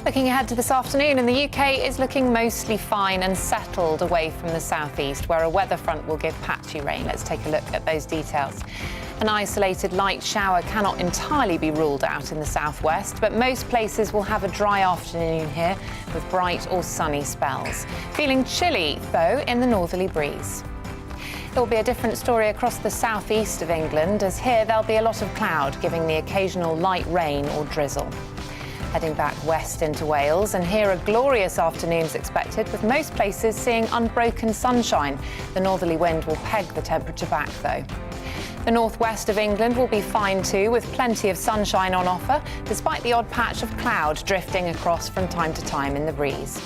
Looking ahead to this afternoon, and the UK is looking mostly fine and settled away from the southeast, where a weather front will give patchy rain. Let's take a look at those details. An isolated light shower cannot entirely be ruled out in the southwest, but most places will have a dry afternoon here with bright or sunny spells. Feeling chilly, though, in the northerly breeze. It will be a different story across the southeast of England, as here there'll be a lot of cloud, giving the occasional light rain or drizzle. Heading back west into Wales, and here a glorious afternoon's expected, with most places seeing unbroken sunshine. The northerly wind will peg the temperature back, though. The northwest of England will be fine too, with plenty of sunshine on offer, despite the odd patch of cloud drifting across from time to time in the breeze.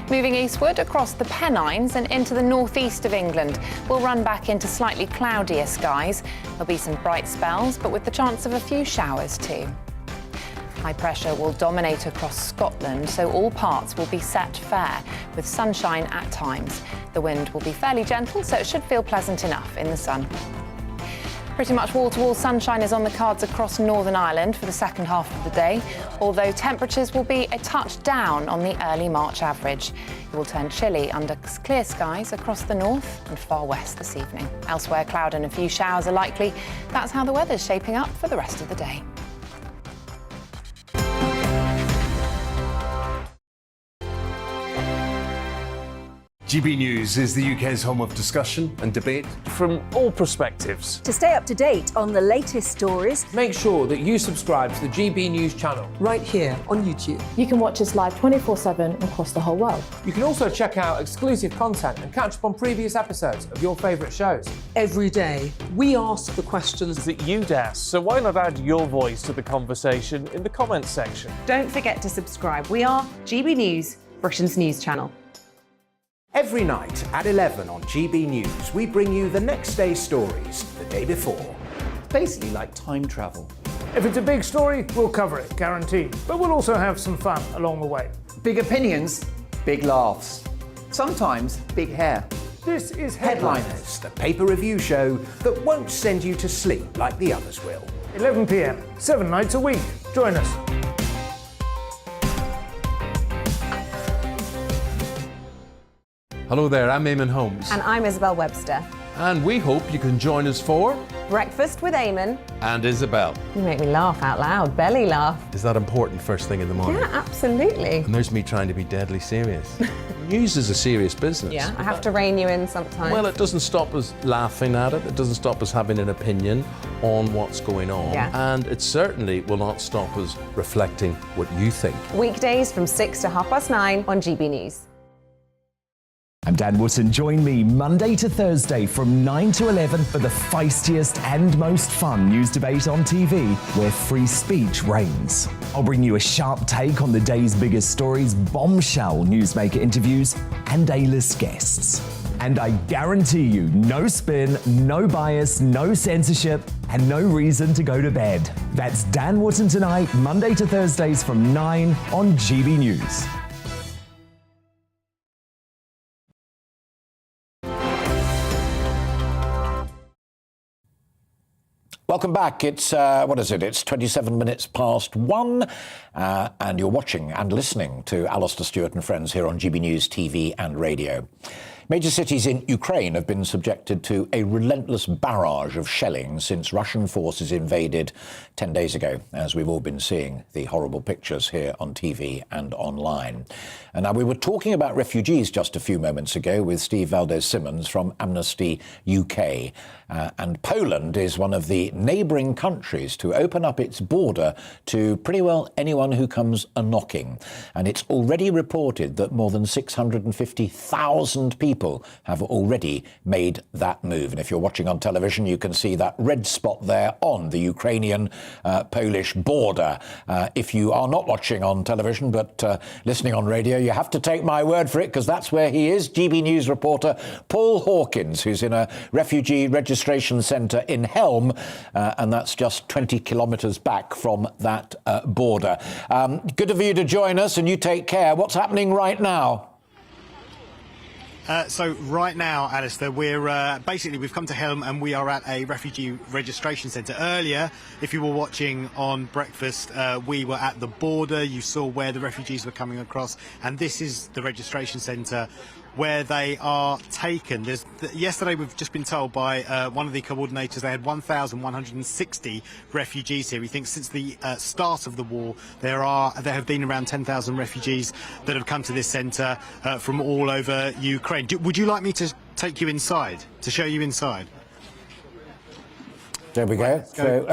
Moving eastward across the Pennines and into the northeast of England, we'll run back into slightly cloudier skies. There'll be some bright spells, but with the chance of a few showers too. High pressure will dominate across Scotland, so all parts will be set fair, with sunshine at times. The wind will be fairly gentle, so it should feel pleasant enough in the sun. Pretty much wall-to-wall sunshine is on the cards across Northern Ireland for the second half of the day, although temperatures will be a touch down on the early March average. It will turn chilly under clear skies across the north and far west this evening. Elsewhere, cloud and a few showers are likely. That's how the weather's shaping up for the rest of the day. GB News is the UK's home of discussion and debate from all perspectives. To stay up to date on the latest stories, make sure that you subscribe to the GB News channel right here on YouTube. You can watch us live 24/7 across the whole world. You can also check out exclusive content and catch up on previous episodes of your favourite shows. Every day, we ask the questions that you'd ask, so why not add your voice to the conversation in the comments section? Don't forget to subscribe. We are GB News, Britain's news channel. Every night at 11 on GB News, we bring you the next day's stories the day before. Basically like time travel. If it's a big story, we'll cover it, guaranteed. But we'll also have some fun along the way. Big opinions, big laughs. sometimes big hair. This is Headliners, the paper review show that won't send you to sleep like the others will. 11 p.m, 7 nights a week. Join us. Hello there, I'm Eamon Holmes. And I'm Isabel Webster. And we hope you can join us for Breakfast with Eamon. And Isabel. You make me laugh out loud, belly laugh. Is that important first thing in the morning? Yeah, absolutely. And there's me trying to be deadly serious. News is a serious business. Yeah, I have to rein you in sometimes. Well, it doesn't stop us laughing at it. It doesn't stop us having an opinion on what's going on. Yeah. And it certainly will not stop us reflecting what you think. Weekdays from 6 to 9:30 on GB News. I'm Dan Wootton. Join me Monday to Thursday from 9 to 11 for the feistiest and most fun news debate on TV, where free speech reigns. I'll bring you a sharp take on the day's biggest stories, bombshell newsmaker interviews, and A-list guests. And I guarantee you, no spin, no bias, no censorship, and no reason to go to bed. That's Dan Wootton Tonight, Monday to Thursdays from 9 on GB News. Welcome back. It's, what is it? It's 27 minutes past 1, and you're watching and listening to Alastair Stewart and Friends here on GB News TV and radio. Major cities in Ukraine have been subjected to a relentless barrage of shelling since Russian forces invaded 10 days ago, as we've all been seeing the horrible pictures here on TV and online. And now, we were talking about refugees just a few moments ago with Steve Valdez Simmons from Amnesty UK. And Poland is one of the neighbouring countries to open up its border to pretty well anyone who comes a-knocking. And it's already reported that more than 650,000 people have already made that move. And if you're watching on television, you can see that red spot there on the Ukrainian-Polish border. If you are not watching on television but listening on radio, you have to take my word for it, because that's where he is. GB News reporter Paul Hawkins, who's in a refugee registration centre in Helm, and that's just 20 kilometres back from that border. Good of you to join us, and you take care. What's happening right now? So right now, Alistair, we're we've come to Helm and we are at a refugee registration centre. Earlier, if you were watching on Breakfast, we were at the border. You saw where the refugees were coming across, and this is the registration centre where they are taken. Yesterday, we've just been told by one of the coordinators they had 1,160 refugees here. We think since the start of the war, there have been around 10,000 refugees that have come to this centre from all over Ukraine. Would you like me to take you inside, to show you inside? There we go. So,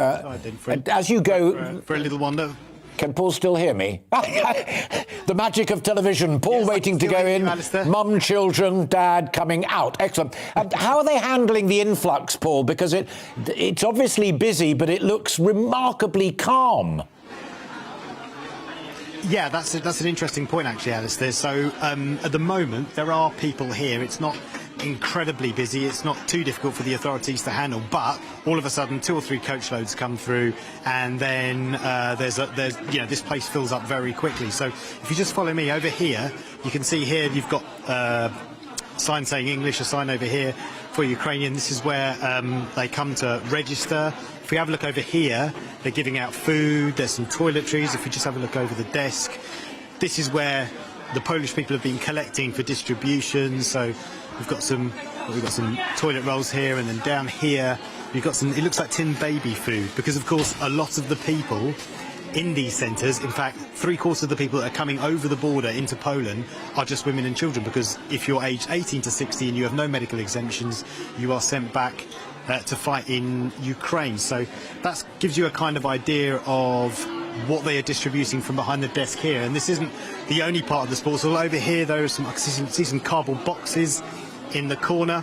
as you go... for a little wander. Can Paul still hear me? The magic of television. Paul waiting to go in. Mum, children, Dad coming out. Excellent. How are they handling the influx, Paul? Because it's obviously busy, but it looks remarkably calm. Yeah, that's an interesting point, actually, Alistair. So at the moment, there are people here. It's not incredibly busy. It's not too difficult for the authorities to handle, but all of a sudden 2 or 3 coach loads come through, and then this place fills up very quickly. So if you just follow me over here, you can see here you've got a sign saying English, a sign over here for Ukrainian. This is where they come to register. If we have a look over here, they're giving out food. There's some toiletries. If we just have a look over the desk, this is where the Polish people have been collecting for distribution. So we've got some toilet rolls here, and then down here you've got some, it looks like tin baby food, because of course a lot of the people in these centres, in fact 3/4 of the people that are coming over the border into Poland are just women and children, because if you're aged 18 to 60 and you have no medical exemptions, you are sent back to fight in Ukraine. So that gives you a kind of idea of what they are distributing from behind the desk here. And this isn't the only part of the sports hall. Over here there are I can see some cardboard boxes in the corner.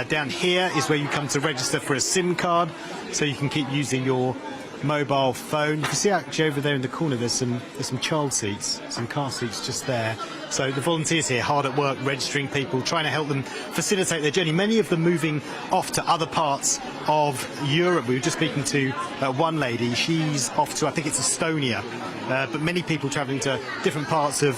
Down here is where you come to register for a SIM card, so you can keep using your mobile phone. You can see actually over there in the corner there's some child seats, some car seats just there. So the volunteers here hard at work registering people, trying to help them facilitate their journey. Many of them moving off to other parts of Europe. We were just speaking to one lady. She's off to, I think it's Estonia, but many people travelling to different parts of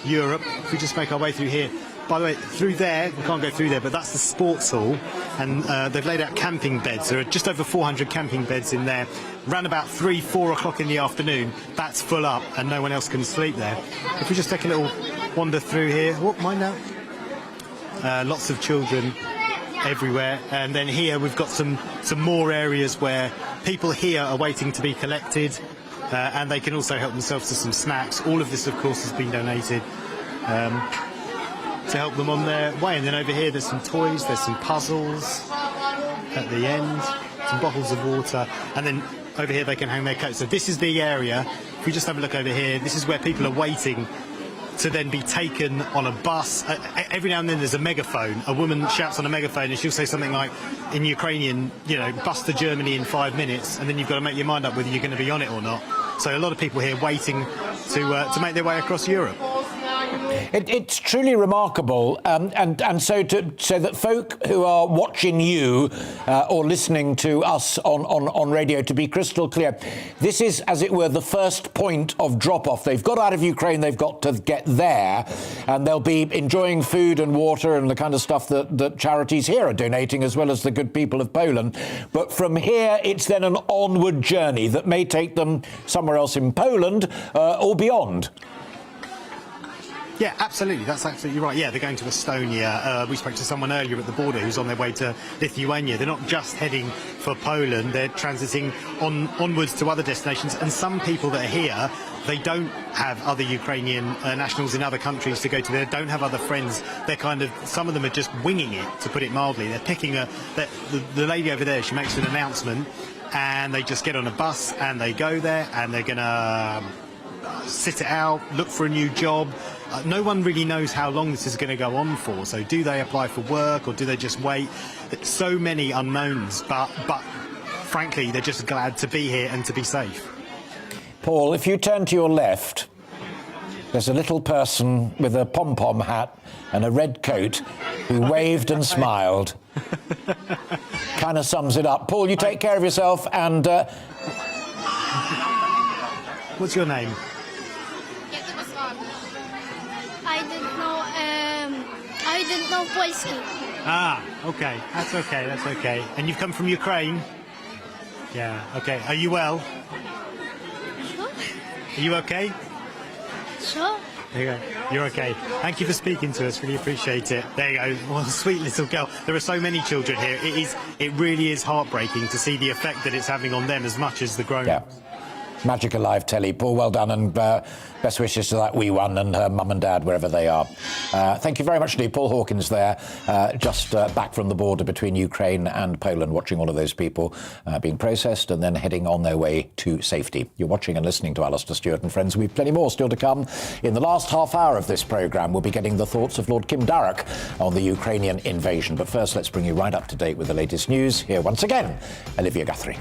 Europe. If we just make our way through here, by the way, through there, we can't go through there, but that's the sports hall, and they've laid out camping beds. There are just over 400 camping beds in there. Around about 3-4 o'clock in the afternoon, that's full up, and no one else can sleep there. If we just take a little wander through here, mind now. Lots of children everywhere, and then here we've got some more areas where people here are waiting to be collected, and they can also help themselves to some snacks. All of this, of course, has been donated to help them on their way. And then over here there's some toys, there's some puzzles at the end, some bottles of water, and then over here they can hang their coats. So this is the area. If we just have a look over here, this is where people are waiting to then be taken on a bus. Every now and then there's a megaphone. A woman shouts on a megaphone and she'll say something like, in Ukrainian, bus to Germany in 5 minutes, and then you've got to make your mind up whether you're going to be on it or not. So a lot of people here waiting to make their way across Europe. It's truly remarkable, and so that folk who are watching you or listening to us on radio, to be crystal clear, this is, as it were, the first point of drop-off. They've got out of Ukraine, they've got to get there, and they'll be enjoying food and water and the kind of stuff that charities here are donating, as well as the good people of Poland. But from here, it's then an onward journey that may take them somewhere else in Poland or beyond. Yeah, absolutely. That's absolutely right. Yeah, they're going to Estonia. We spoke to someone earlier at the border who's on their way to Lithuania. They're not just heading for Poland. They're transiting onwards to other destinations. And some people that are here, they don't have other Ukrainian nationals in other countries to go to. They don't have other friends. They're some of them are just winging it, to put it mildly. They're picking the lady over there, she makes an announcement, and they just get on a bus and they go there, and they're going to sit it out, look for a new job. No one really knows how long this is going to go on for. So do they apply for work, or do they just wait? So many unknowns, but frankly, they're just glad to be here and to be safe. Paul, if you turn to your left, there's a little person with a pom-pom hat and a red coat who waved and smiled. Kind of sums it up. Paul, you take care of yourself, and... What's your name? I didn't know Polski. Okay. That's okay. And you've come from Ukraine? Yeah, okay. Are you well? Sure. Are you okay? Sure. There you go. You're okay. Thank you for speaking to us. Really appreciate it. There you go. Well, sweet little girl. There are so many children here. It really is heartbreaking to see the effect that it's having on them as much as the grown-ups. Yeah. Magic Alive telly. Paul, well done, and best wishes to that wee one and her mum and dad, wherever they are. Thank you very much indeed. Paul Hawkins there, just back from the border between Ukraine and Poland, watching all of those people being processed and then heading on their way to safety. You're watching and listening to Alastair Stewart and Friends. We've plenty more still to come. In the last half hour of this programme, we'll be getting the thoughts of Lord Kim Darroch on the Ukrainian invasion. But first, let's bring you right up to date with the latest news. Here once again, Olivia Guthrie.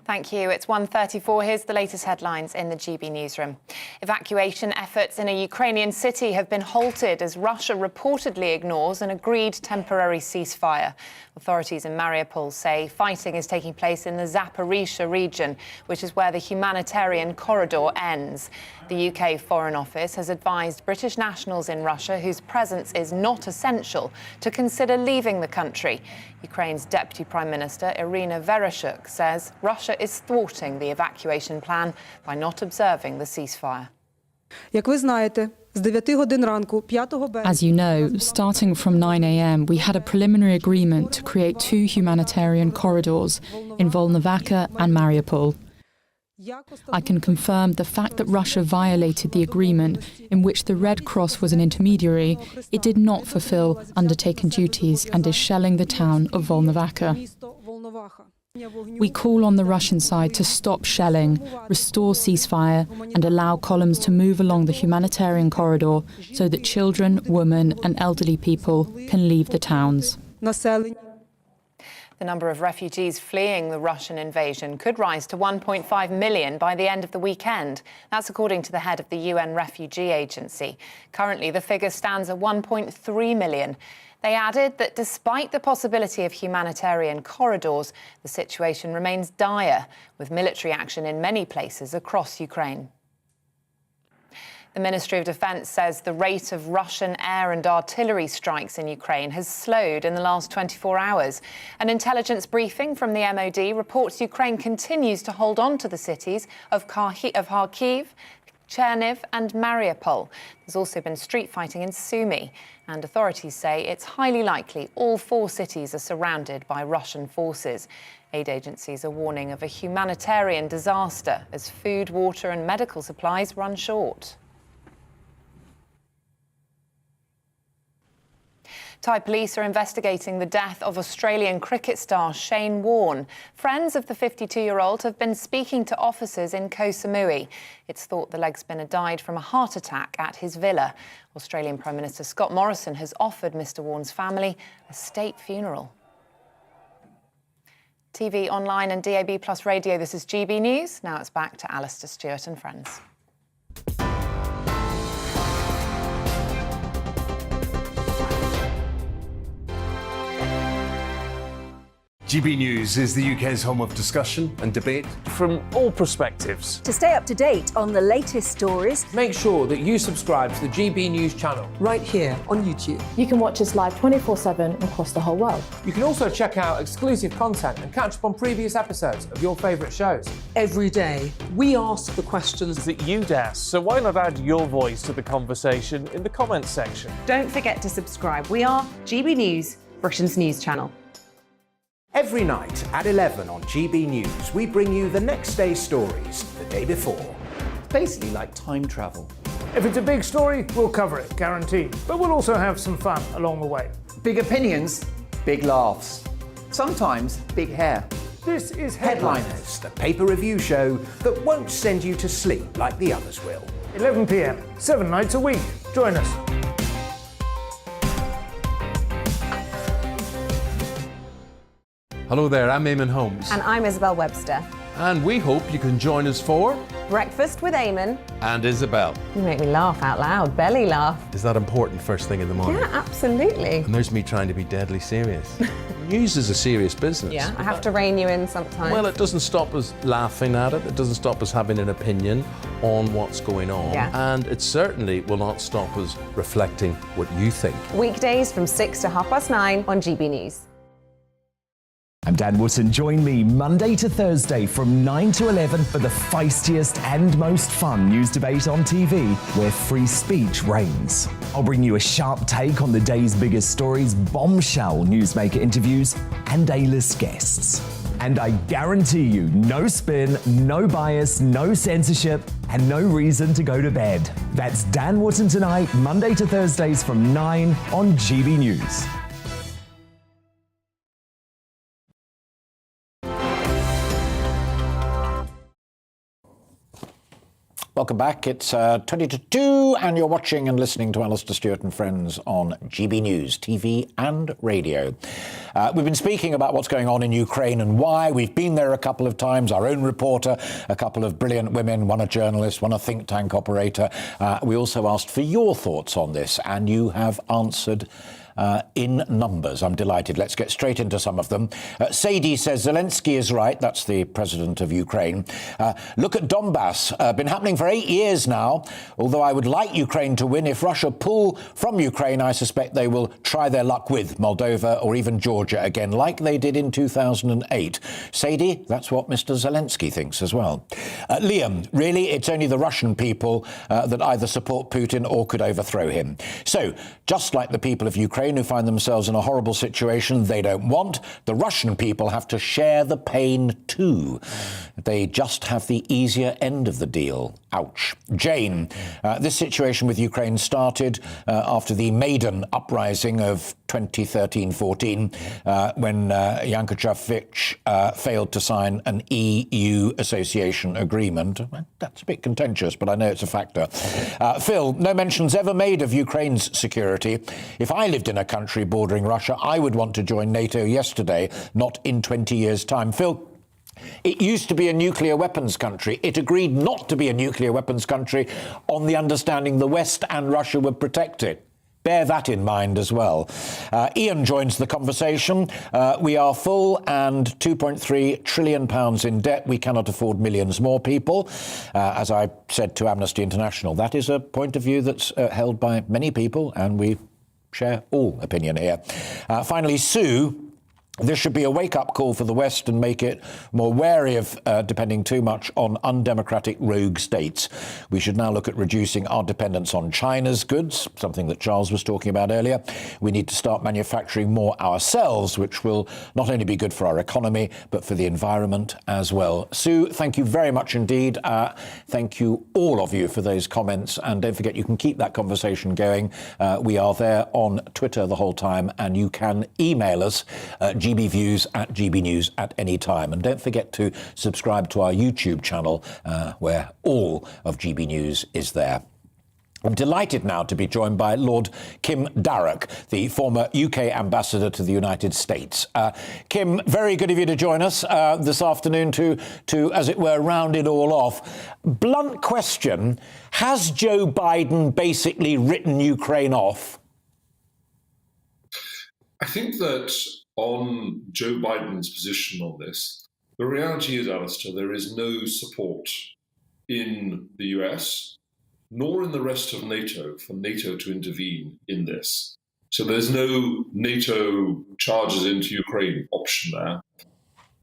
Thank you. It's 1:34. Here's the latest headlines in the GB newsroom. Evacuation efforts in a Ukrainian city have been halted as Russia reportedly ignores an agreed temporary ceasefire. Authorities in Mariupol say fighting is taking place in the Zaporizhzhia region, which is where the humanitarian corridor ends. The UK Foreign Office has advised British nationals in Russia whose presence is not essential to consider leaving the country. Ukraine's Deputy Prime Minister Irina Vereshchuk says Russia is thwarting the evacuation plan by not observing the ceasefire. As you know, starting from 9 a.m, we had a preliminary agreement to create 2 humanitarian corridors in Volnovakha and Mariupol. I can confirm the fact that Russia violated the agreement in which the Red Cross was an intermediary. It did not fulfill undertaken duties and is shelling the town of Volnovakha. We call on the Russian side to stop shelling, restore ceasefire and allow columns to move along the humanitarian corridor so that children, women and elderly people can leave the towns. The number of refugees fleeing the Russian invasion could rise to 1.5 million by the end of the weekend. That's according to the head of the UN Refugee Agency. Currently, the figure stands at 1.3 million. They added that despite the possibility of humanitarian corridors, the situation remains dire, with military action in many places across Ukraine. The Ministry of Defence says the rate of Russian air and artillery strikes in Ukraine has slowed in the last 24 hours. An intelligence briefing from the MOD reports Ukraine continues to hold on to the cities of Kharkiv, Cherniv and Mariupol. There's also been street fighting in Sumy, and authorities say it's highly likely all 4 cities are surrounded by Russian forces. Aid agencies are warning of a humanitarian disaster as food, water and medical supplies run short. Thai police are investigating the death of Australian cricket star Shane Warne. Friends of the 52-year-old have been speaking to officers in Koh Samui. It's thought the leg spinner died from a heart attack at his villa. Australian Prime Minister Scott Morrison has offered Mr Warne's family a state funeral. TV, online and DAB+ radio, this is GB News. Now it's back to Alastair Stewart and friends. GB News is the UK's home of discussion and debate from all perspectives. To stay up to date on the latest stories, make sure that you subscribe to the GB News channel right here on YouTube. You can watch us live 24/7 across the whole world. You can also check out exclusive content and catch up on previous episodes of your favourite shows. Every day, we ask the questions that you'd ask, so why not add your voice to the conversation in the comments section? Don't forget to subscribe. We are GB News, Britain's news channel. Every night at 11 on GB News, we bring you the next day's stories the day before. Basically like time travel. If it's a big story, we'll cover it, guaranteed. But we'll also have some fun along the way. Big opinions, big laughs. Sometimes big hair. This is Headliners, the paper review show that won't send you to sleep like the others will. 11 p.m, 7 nights a week. Join us. Hello there, I'm Eamon Holmes. And I'm Isabel Webster. And we hope you can join us for Breakfast with Eamon and Isabel. You make me laugh out loud, belly laugh. Is that important first thing in the morning? Yeah, absolutely. And there's me trying to be deadly serious. News is a serious business. Yeah, I have to rein you in sometimes. Well, it doesn't stop us laughing at it. It doesn't stop us having an opinion on what's going on. Yeah. And it certainly will not stop us reflecting what you think. Weekdays from 6 to 9:30 on GB News. I'm Dan Wootton. Join me Monday to Thursday from 9 to 11 for the feistiest and most fun news debate on TV, where free speech reigns. I'll bring you a sharp take on the day's biggest stories, bombshell newsmaker interviews, and A-list guests. And I guarantee you, no spin, no bias, no censorship, and no reason to go to bed. That's Dan Wootton Tonight, Monday to Thursdays from 9 on GB News. Welcome back. It's 20 to 2 and you're watching and listening to Alistair Stewart and Friends on GB News, TV and radio. We've been speaking about what's going on in Ukraine and why. We've been there a couple of times, our own reporter, a couple of brilliant women, one a journalist, one a think tank operator. We also asked for your thoughts on this and you have answered in numbers. I'm delighted. Let's get straight into some of them. Sadie says Zelensky is right. That's the president of Ukraine. Look at Donbass. Been happening for 8 years now. Although I would like Ukraine to win, if Russia pull from Ukraine, I suspect they will try their luck with Moldova or even Georgia again, like they did in 2008. Sadie, that's what Mr. Zelensky thinks as well. Liam, really, it's only the Russian people that either support Putin or could overthrow him. So, just like the people of Ukraine who find themselves in a horrible situation they don't want, the Russian people have to share the pain too. They just have the easier end of the deal. Ouch. Jane, this situation with Ukraine started after the Maidan uprising of 2013-14 when Yankovic failed to sign an EU association agreement. That's a bit contentious, but I know it's a factor. Phil, no mentions ever made of Ukraine's security. If I lived in a country bordering Russia, I would want to join NATO yesterday, not in 20 years' time. Phil, it used to be a nuclear weapons country. It agreed not to be a nuclear weapons country on the understanding the West and Russia would protect it. bear that in mind as well. Ian joins the conversation. We are full and £2.3 trillion in debt. We cannot afford millions more people. As I said to Amnesty International, that is a point of view that's held by many people, and we share all opinion here. Finally, Sue. This should be a wake-up call for the West and make it more wary of depending too much on undemocratic rogue states. We should now look at reducing our dependence on China's goods, something that Charles was talking about earlier. We need to start manufacturing more ourselves, which will not only be good for our economy, but for the environment as well. Sue, thank you very much indeed. Thank you, all of you, for those comments. And don't forget, you can keep that conversation going. We are there on Twitter the whole time, and you can email us gbviews at gbnews at any time. And don't forget to subscribe to our YouTube channel, where all of GB News is there. I'm delighted now to be joined by Lord Kim Darroch, the former UK ambassador to the United States. Kim, very good of you to join us this afternoon to, as it were, round it all off. Blunt question, has Joe Biden basically written Ukraine off? I think that on Joe Biden's position on this, the reality is, Alistair, there is no support in the US, nor in the rest of NATO, for NATO to intervene in this. So there's no NATO charges into Ukraine option there.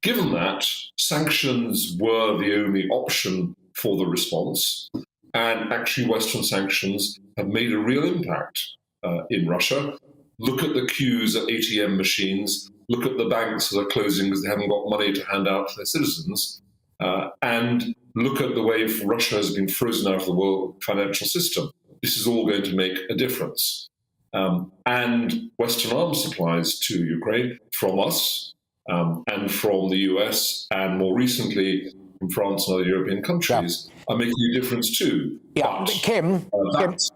Given that, sanctions were the only option for the response, and actually Western sanctions have made a real impact in Russia. Look at the queues at ATM machines, look at the banks that are closing because they haven't got money to hand out to their citizens, and look at the way Russia has been frozen out of the world financial system. This is all going to make a difference. And Western arms supplies to Ukraine from us and from the US, and more recently from France and other European countries, are making a difference too. Yeah, but, Kim,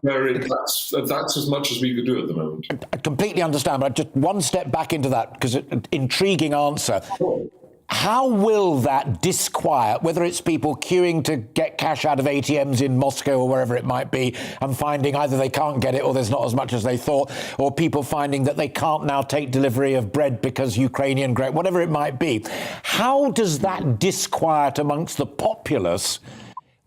that's as much as we could do at the moment. I completely understand, but just one step back into that, because an intriguing answer. How will that disquiet, whether it's people queuing to get cash out of ATMs in Moscow or wherever it might be, and finding either they can't get it or there's not as much as they thought, or people finding that they can't now take delivery of bread because Ukrainian grain, whatever it might be. How does that disquiet amongst the populace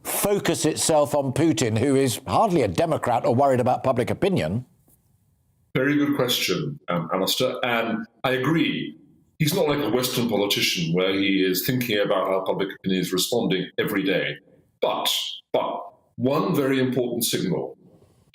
focus itself on Putin, who is hardly a Democrat or worried about public opinion? Very good question, Alistair, and I agree. He's not like a Western politician where he is thinking about how public opinion is responding every day. But one very important signal.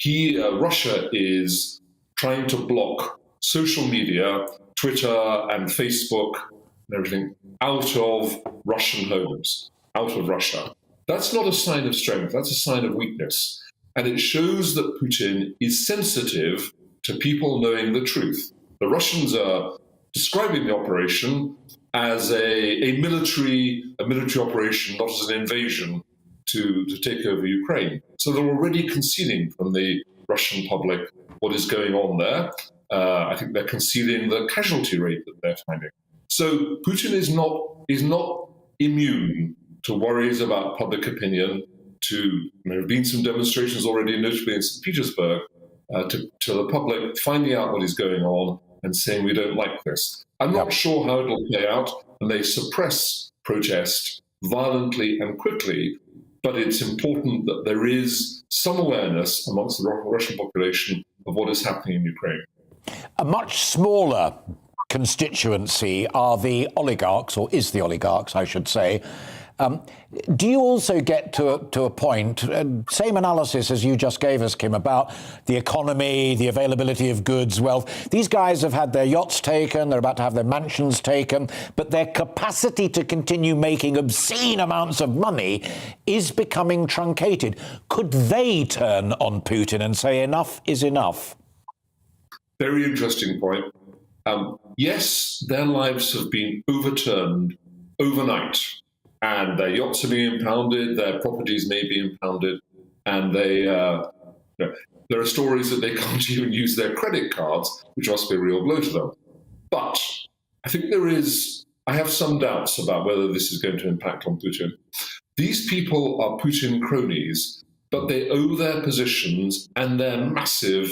Russia is trying to block social media, Twitter and Facebook and everything out of Russian homes, out of Russia. That's not a sign of strength, that's a sign of weakness. And it shows that Putin is sensitive to people knowing the truth. The Russians are describing the operation as a military operation, not as an invasion to take over Ukraine. So they're already concealing from the Russian public what is going on there. I think they're concealing the casualty rate that they're finding. So Putin is not immune to worries about public opinion. There have been some demonstrations already, notably in St. Petersburg, to the public finding out what is going on and saying we don't like this. I'm not sure how it'll play out, and they suppress protest violently and quickly, but it's important that there is some awareness amongst the Russian population of what is happening in Ukraine. A much smaller constituency are the oligarchs, or is the oligarchs, I should say. Do you also get to a point, same analysis as you just gave us, Kim, about the economy, the availability of goods, wealth? These guys have had their yachts taken, they're about to have their mansions taken, but their capacity to continue making obscene amounts of money is becoming truncated. Could they turn on Putin and say enough is enough? Very interesting point. Yes, their lives have been overturned overnight, and their yachts are being impounded, their properties may be impounded, and there are stories that they can't even use their credit cards, which must be a real blow to them. But I think I have some doubts about whether this is going to impact on Putin. These people are Putin cronies, but they owe their positions and their massive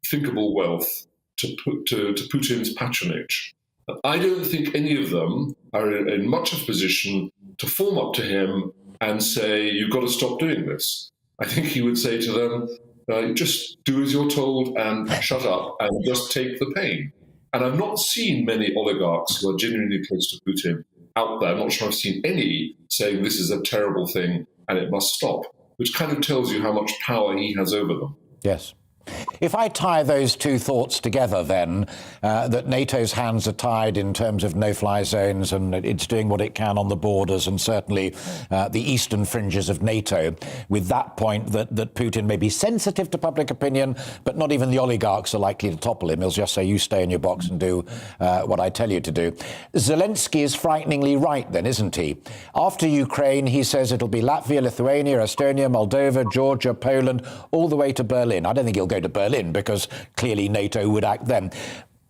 thinkable wealth to Putin's patronage. I don't think any of them are in much of a position to form up to him and say, you've got to stop doing this. I think he would say to them, just do as you're told and shut up and just take the pain. And I've not seen many oligarchs who are genuinely close to Putin out there. I'm not sure I've seen any saying this is a terrible thing and it must stop, which kind of tells you how much power he has over them. Yes. If I tie those two thoughts together, then, that NATO's hands are tied in terms of no-fly zones and it's doing what it can on the borders and certainly the eastern fringes of NATO, with that point that Putin may be sensitive to public opinion, but not even the oligarchs are likely to topple him. He'll just say, you stay in your box and do what I tell you to do. Zelensky is frighteningly right, then, isn't he? After Ukraine, he says it'll be Latvia, Lithuania, Estonia, Moldova, Georgia, Poland, all the way to Berlin. I don't think he'll go to Berlin because clearly NATO would act then.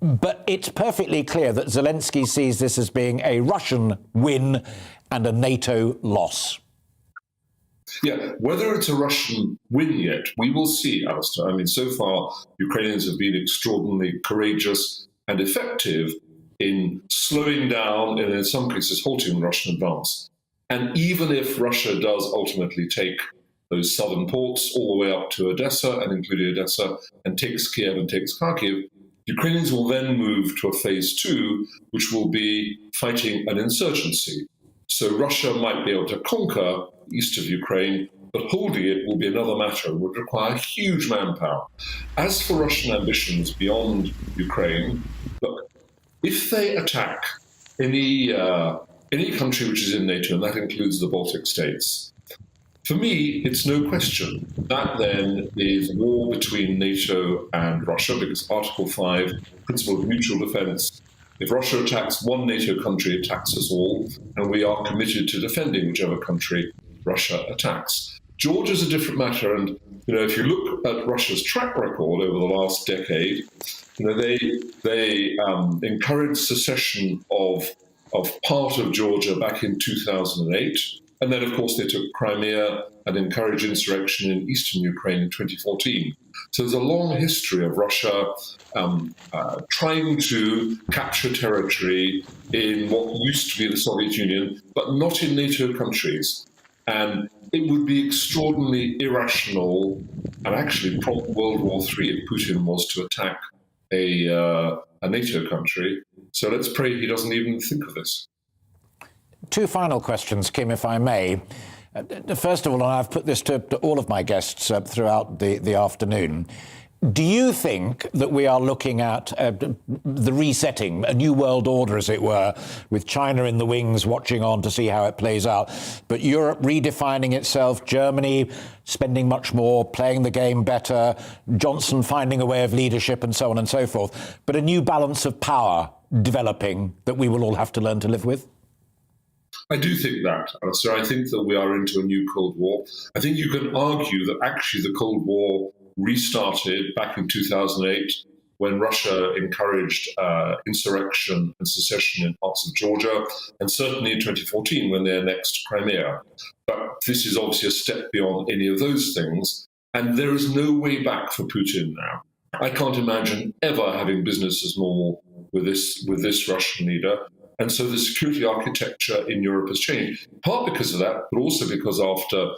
But it's perfectly clear that Zelensky sees this as being a Russian win and a NATO loss. Yeah, whether it's a Russian win yet, we will see, Alistair. I mean, so far, Ukrainians have been extraordinarily courageous and effective in slowing down and in some cases halting the Russian advance. And even if Russia does ultimately take those southern ports all the way up to Odessa and including Odessa and takes Kiev and takes Kharkiv, Ukrainians will then move to a phase 2, which will be fighting an insurgency. So Russia might be able to conquer east of Ukraine, but holding it will be another matter and would require huge manpower. As for Russian ambitions beyond Ukraine, look, if they attack any country which is in NATO, and that includes the Baltic states, for me, it's no question. That then is war between NATO and Russia, because Article 5, principle of mutual defence, if Russia attacks one NATO country, it attacks us all, and we are committed to defending whichever country Russia attacks. Georgia's a different matter, and if you look at Russia's track record over the last decade, they encouraged secession of part of Georgia back in 2008. And then, of course, they took Crimea and encouraged insurrection in eastern Ukraine in 2014. So there's a long history of Russia trying to capture territory in what used to be the Soviet Union, but not in NATO countries. And it would be extraordinarily irrational and actually prompt World War III if Putin was to attack a NATO country. So let's pray he doesn't even think of this. Two final questions, Kim, if I may. First of all, and I've put this to all of my guests throughout the afternoon, do you think that we are looking at the resetting, a new world order, as it were, with China in the wings watching on to see how it plays out, but Europe redefining itself, Germany spending much more, playing the game better, Johnson finding a way of leadership and so on and so forth, but a new balance of power developing that we will all have to learn to live with? I do think that, Alistair. I think that we are into a new Cold War. I think you can argue that actually the Cold War restarted back in 2008 when Russia encouraged insurrection and secession in parts of Georgia, and certainly in 2014 when they annexed Crimea. But this is obviously a step beyond any of those things, and there is no way back for Putin now. I can't imagine ever having business as normal with this Russian leader. And so the security architecture in Europe has changed, part because of that, but also because after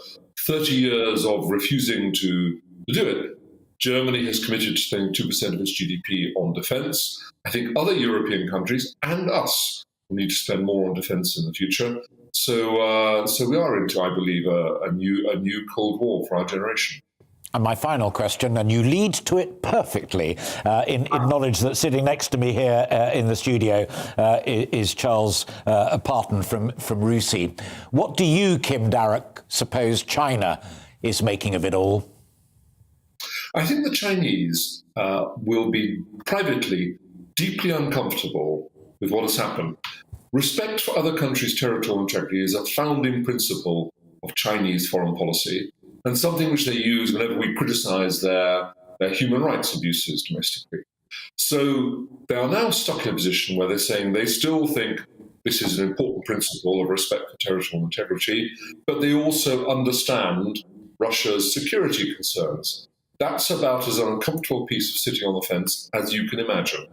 30 years of refusing to do it, Germany has committed to spending 2% of its GDP on defence. I think other European countries and us will need to spend more on defence in the future. So we are into, I believe, a new Cold War for our generation. And my final question, and you lead to it perfectly, in knowledge that sitting next to me here in the studio is Charles Parton from RUSI. What do you, Kim Darroch, suppose China is making of it all? I think the Chinese will be privately deeply uncomfortable with what has happened. Respect for other countries' territorial integrity is a founding principle of Chinese foreign policy, and something which they use whenever we criticize their human rights abuses domestically. So they are now stuck in a position where they're saying they still think this is an important principle of respect for territorial integrity, but they also understand Russia's security concerns. that's about as uncomfortable a piece of sitting on the fence as you can imagine.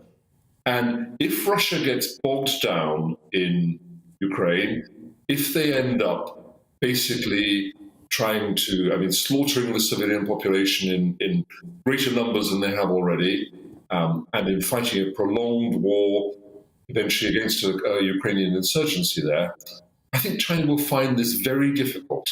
And if Russia gets bogged down in Ukraine, if they end up basically trying to, slaughtering the civilian population in greater numbers than they have already, and in fighting a prolonged war, eventually against a Ukrainian insurgency there, I think China will find this very difficult.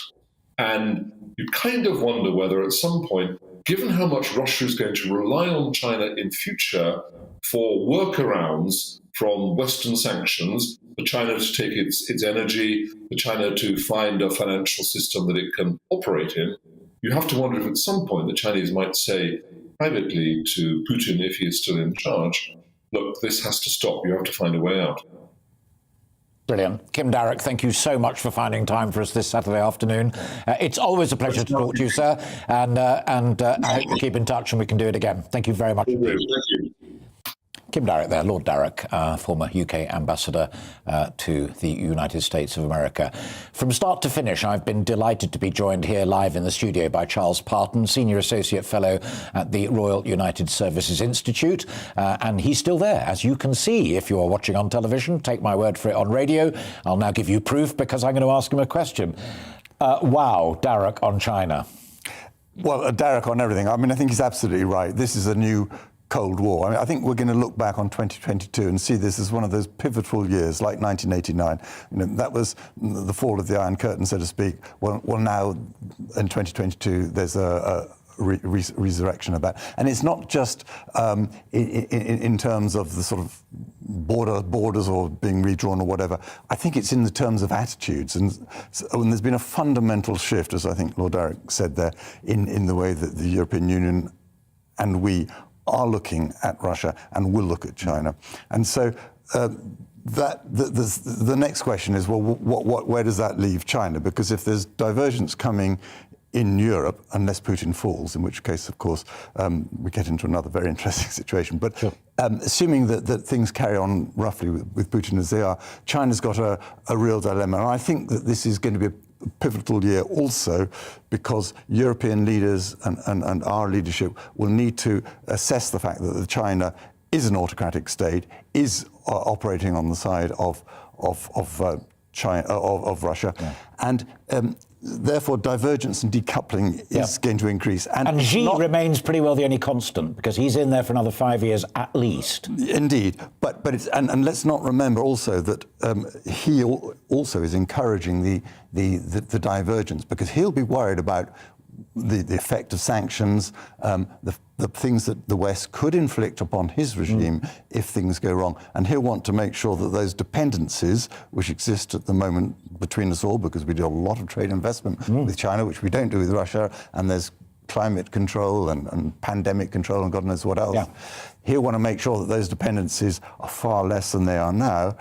And you kind of wonder whether at some point, given how much Russia is going to rely on China in future for workarounds from Western sanctions, for China to take its energy, for China to find a financial system that it can operate in, you have to wonder if at some point the Chinese might say privately to Putin, if he is still in charge, look, this has to stop, you have to find a way out. Brilliant. Kim Darroch, thank you so much for finding time for us this Saturday afternoon. It's always a pleasure to talk to you, sir, and I hope you keep in touch and we can do it again. Thank you very much. Thank you. Kim Darroch there, Lord Darroch, former UK ambassador to the United States of America. From start to finish, I've been delighted to be joined here live in the studio by Charles Parton, Senior Associate Fellow at the Royal United Services Institute. And he's still there, as you can see if you are watching on television. Take my word for it on radio. I'll now give you proof because I'm going to ask him a question. Wow, Darroch on China. Well, Darroch on everything. I think he's absolutely right. This is a new Cold War. I think we're going to look back on 2022 and see this as one of those pivotal years, like 1989. That was the fall of the Iron Curtain, so to speak. Well, now in 2022, there's a resurrection of that, and it's not just in terms of the sort of borders or being redrawn or whatever. I think it's in the terms of attitudes, and there's been a fundamental shift, as I think Lord Darroch said there, in the way that the European Union and we are looking at Russia and will look at China. And so the next question is, well, where does that leave China? Because if there's divergence coming in Europe, unless Putin falls, in which case, of course, we get into another very interesting situation. But sure. Assuming that things carry on roughly with Putin as they are, China's got a real dilemma. And I think that this is going to be a pivotal year also because European leaders and our leadership will need to assess the fact that China is an autocratic state, is operating on the side of Russia, yeah. And therefore divergence and decoupling is going to increase. And Xi remains pretty well the only constant because he's in there for another 5 years at least. Indeed, but it's and let's not remember also that he also is encouraging the divergence because he'll be worried about the effect of sanctions, the things that the West could inflict upon his regime if things go wrong. And he'll want to make sure that those dependencies, which exist at the moment between us all, because we do a lot of trade investment with China, which we don't do with Russia, and there's climate control and pandemic control and God knows what else. Yeah. He'll want to make sure that those dependencies are far less than they are now.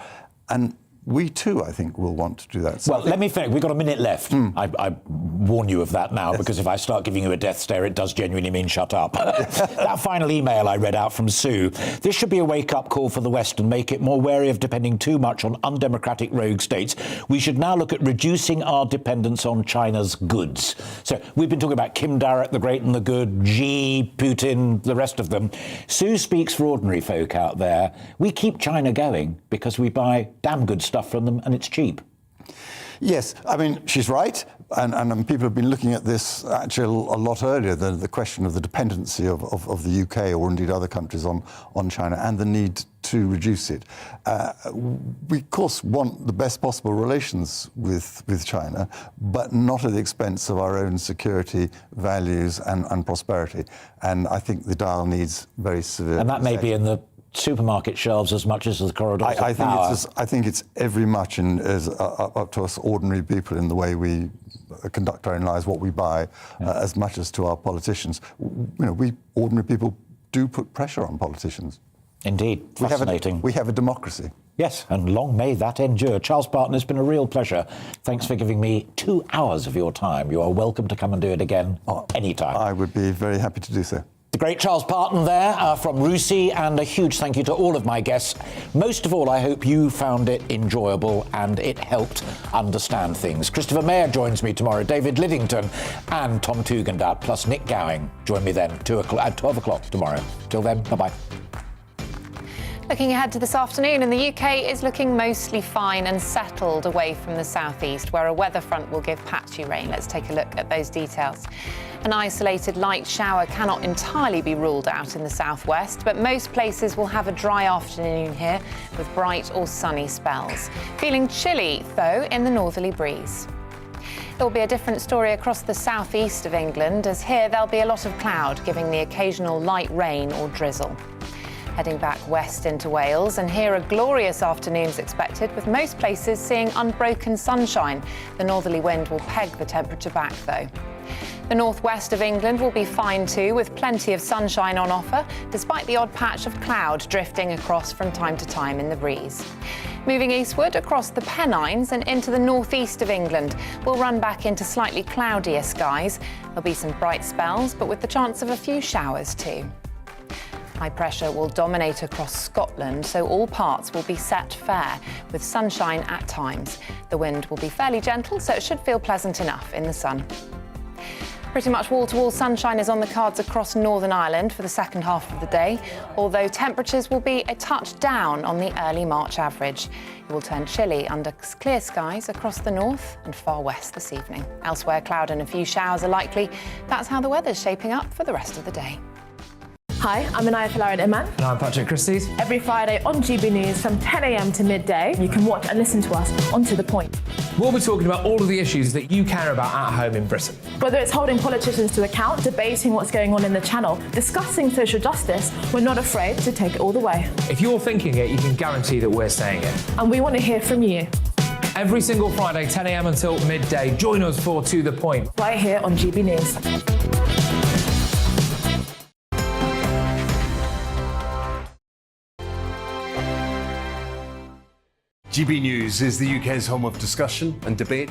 And we too, I think, will want to do that. So let me finish. We've got a minute left. I warn you of that now, because if I start giving you a death stare, it does genuinely mean shut up. That final email I read out from Sue. This should be a wake-up call for the West and make it more wary of depending too much on undemocratic rogue states. We should now look at reducing our dependence on China's goods. So we've been talking about Kim Darroch, the great and the good, Xi, Putin, the rest of them. Sue speaks for ordinary folk out there. We keep China going because we buy damn good stuff from them and it's cheap. Yes, she's right, and people have been looking at this actually a lot earlier, the question of the dependency of the UK or indeed other countries on China and the need to reduce it. We, of course, want the best possible relations with China, but not at the expense of our own security, values and prosperity. And I think the dial needs very severe... And that may be in the supermarket shelves as much as the corridors of power. I think it's every much up to us ordinary people in the way we conduct our own lives, what we buy, as much as to our politicians. We ordinary people do put pressure on politicians. Indeed, fascinating. We have a democracy. Yes, and long may that endure. Charles Parton, it's been a real pleasure. Thanks for giving me 2 hours of your time. You are welcome to come and do it again anytime. I would be very happy to do so. The great Charles Parton there from Russi, and a huge thank you to all of my guests. Most of all, I hope you found it enjoyable and it helped understand things. Christopher Mayer joins me tomorrow, David Liddington and Tom Tugendhat, plus Nick Gowing. Join me then at 12 o'clock tomorrow. Till then, bye-bye. Looking ahead to this afternoon, and the UK is looking mostly fine and settled away from the southeast, where a weather front will give patchy rain. Let's take a look at those details. An isolated light shower cannot entirely be ruled out in the southwest, but most places will have a dry afternoon here with bright or sunny spells. Feeling chilly, though, in the northerly breeze. It will be a different story across the southeast of England, as here there'll be a lot of cloud, giving the occasional light rain or drizzle. Heading back west into Wales, and here a glorious afternoon's expected, with most places seeing unbroken sunshine. The northerly wind will peg the temperature back, though. The northwest of England will be fine too, with plenty of sunshine on offer, despite the odd patch of cloud drifting across from time to time in the breeze. Moving eastward across the Pennines and into the northeast of England, we'll run back into slightly cloudier skies. There'll be some bright spells, but with the chance of a few showers too. High pressure will dominate across Scotland, so all parts will be set fair, with sunshine at times. The wind will be fairly gentle, so it should feel pleasant enough in the sun. Pretty much wall-to-wall sunshine is on the cards across Northern Ireland for the second half of the day, although temperatures will be a touch down on the early March average. It will turn chilly under clear skies across the north and far west this evening. Elsewhere, cloud and a few showers are likely. That's how the weather's shaping up for the rest of the day. Hi, I'm Anaya Falarin Iman. And I'm Patrick Christies. Every Friday on GB News from 10 a.m. to midday, you can watch and listen to us on To The Point. We'll be talking about all of the issues that you care about at home in Britain. Whether it's holding politicians to account, debating what's going on in the channel, discussing social justice, we're not afraid to take it all the way. If you're thinking it, you can guarantee that we're saying it. And we want to hear from you. Every single Friday, 10 a.m. until midday, join us for To The Point. Right here on GB News. GB News is the UK's home of discussion and debate.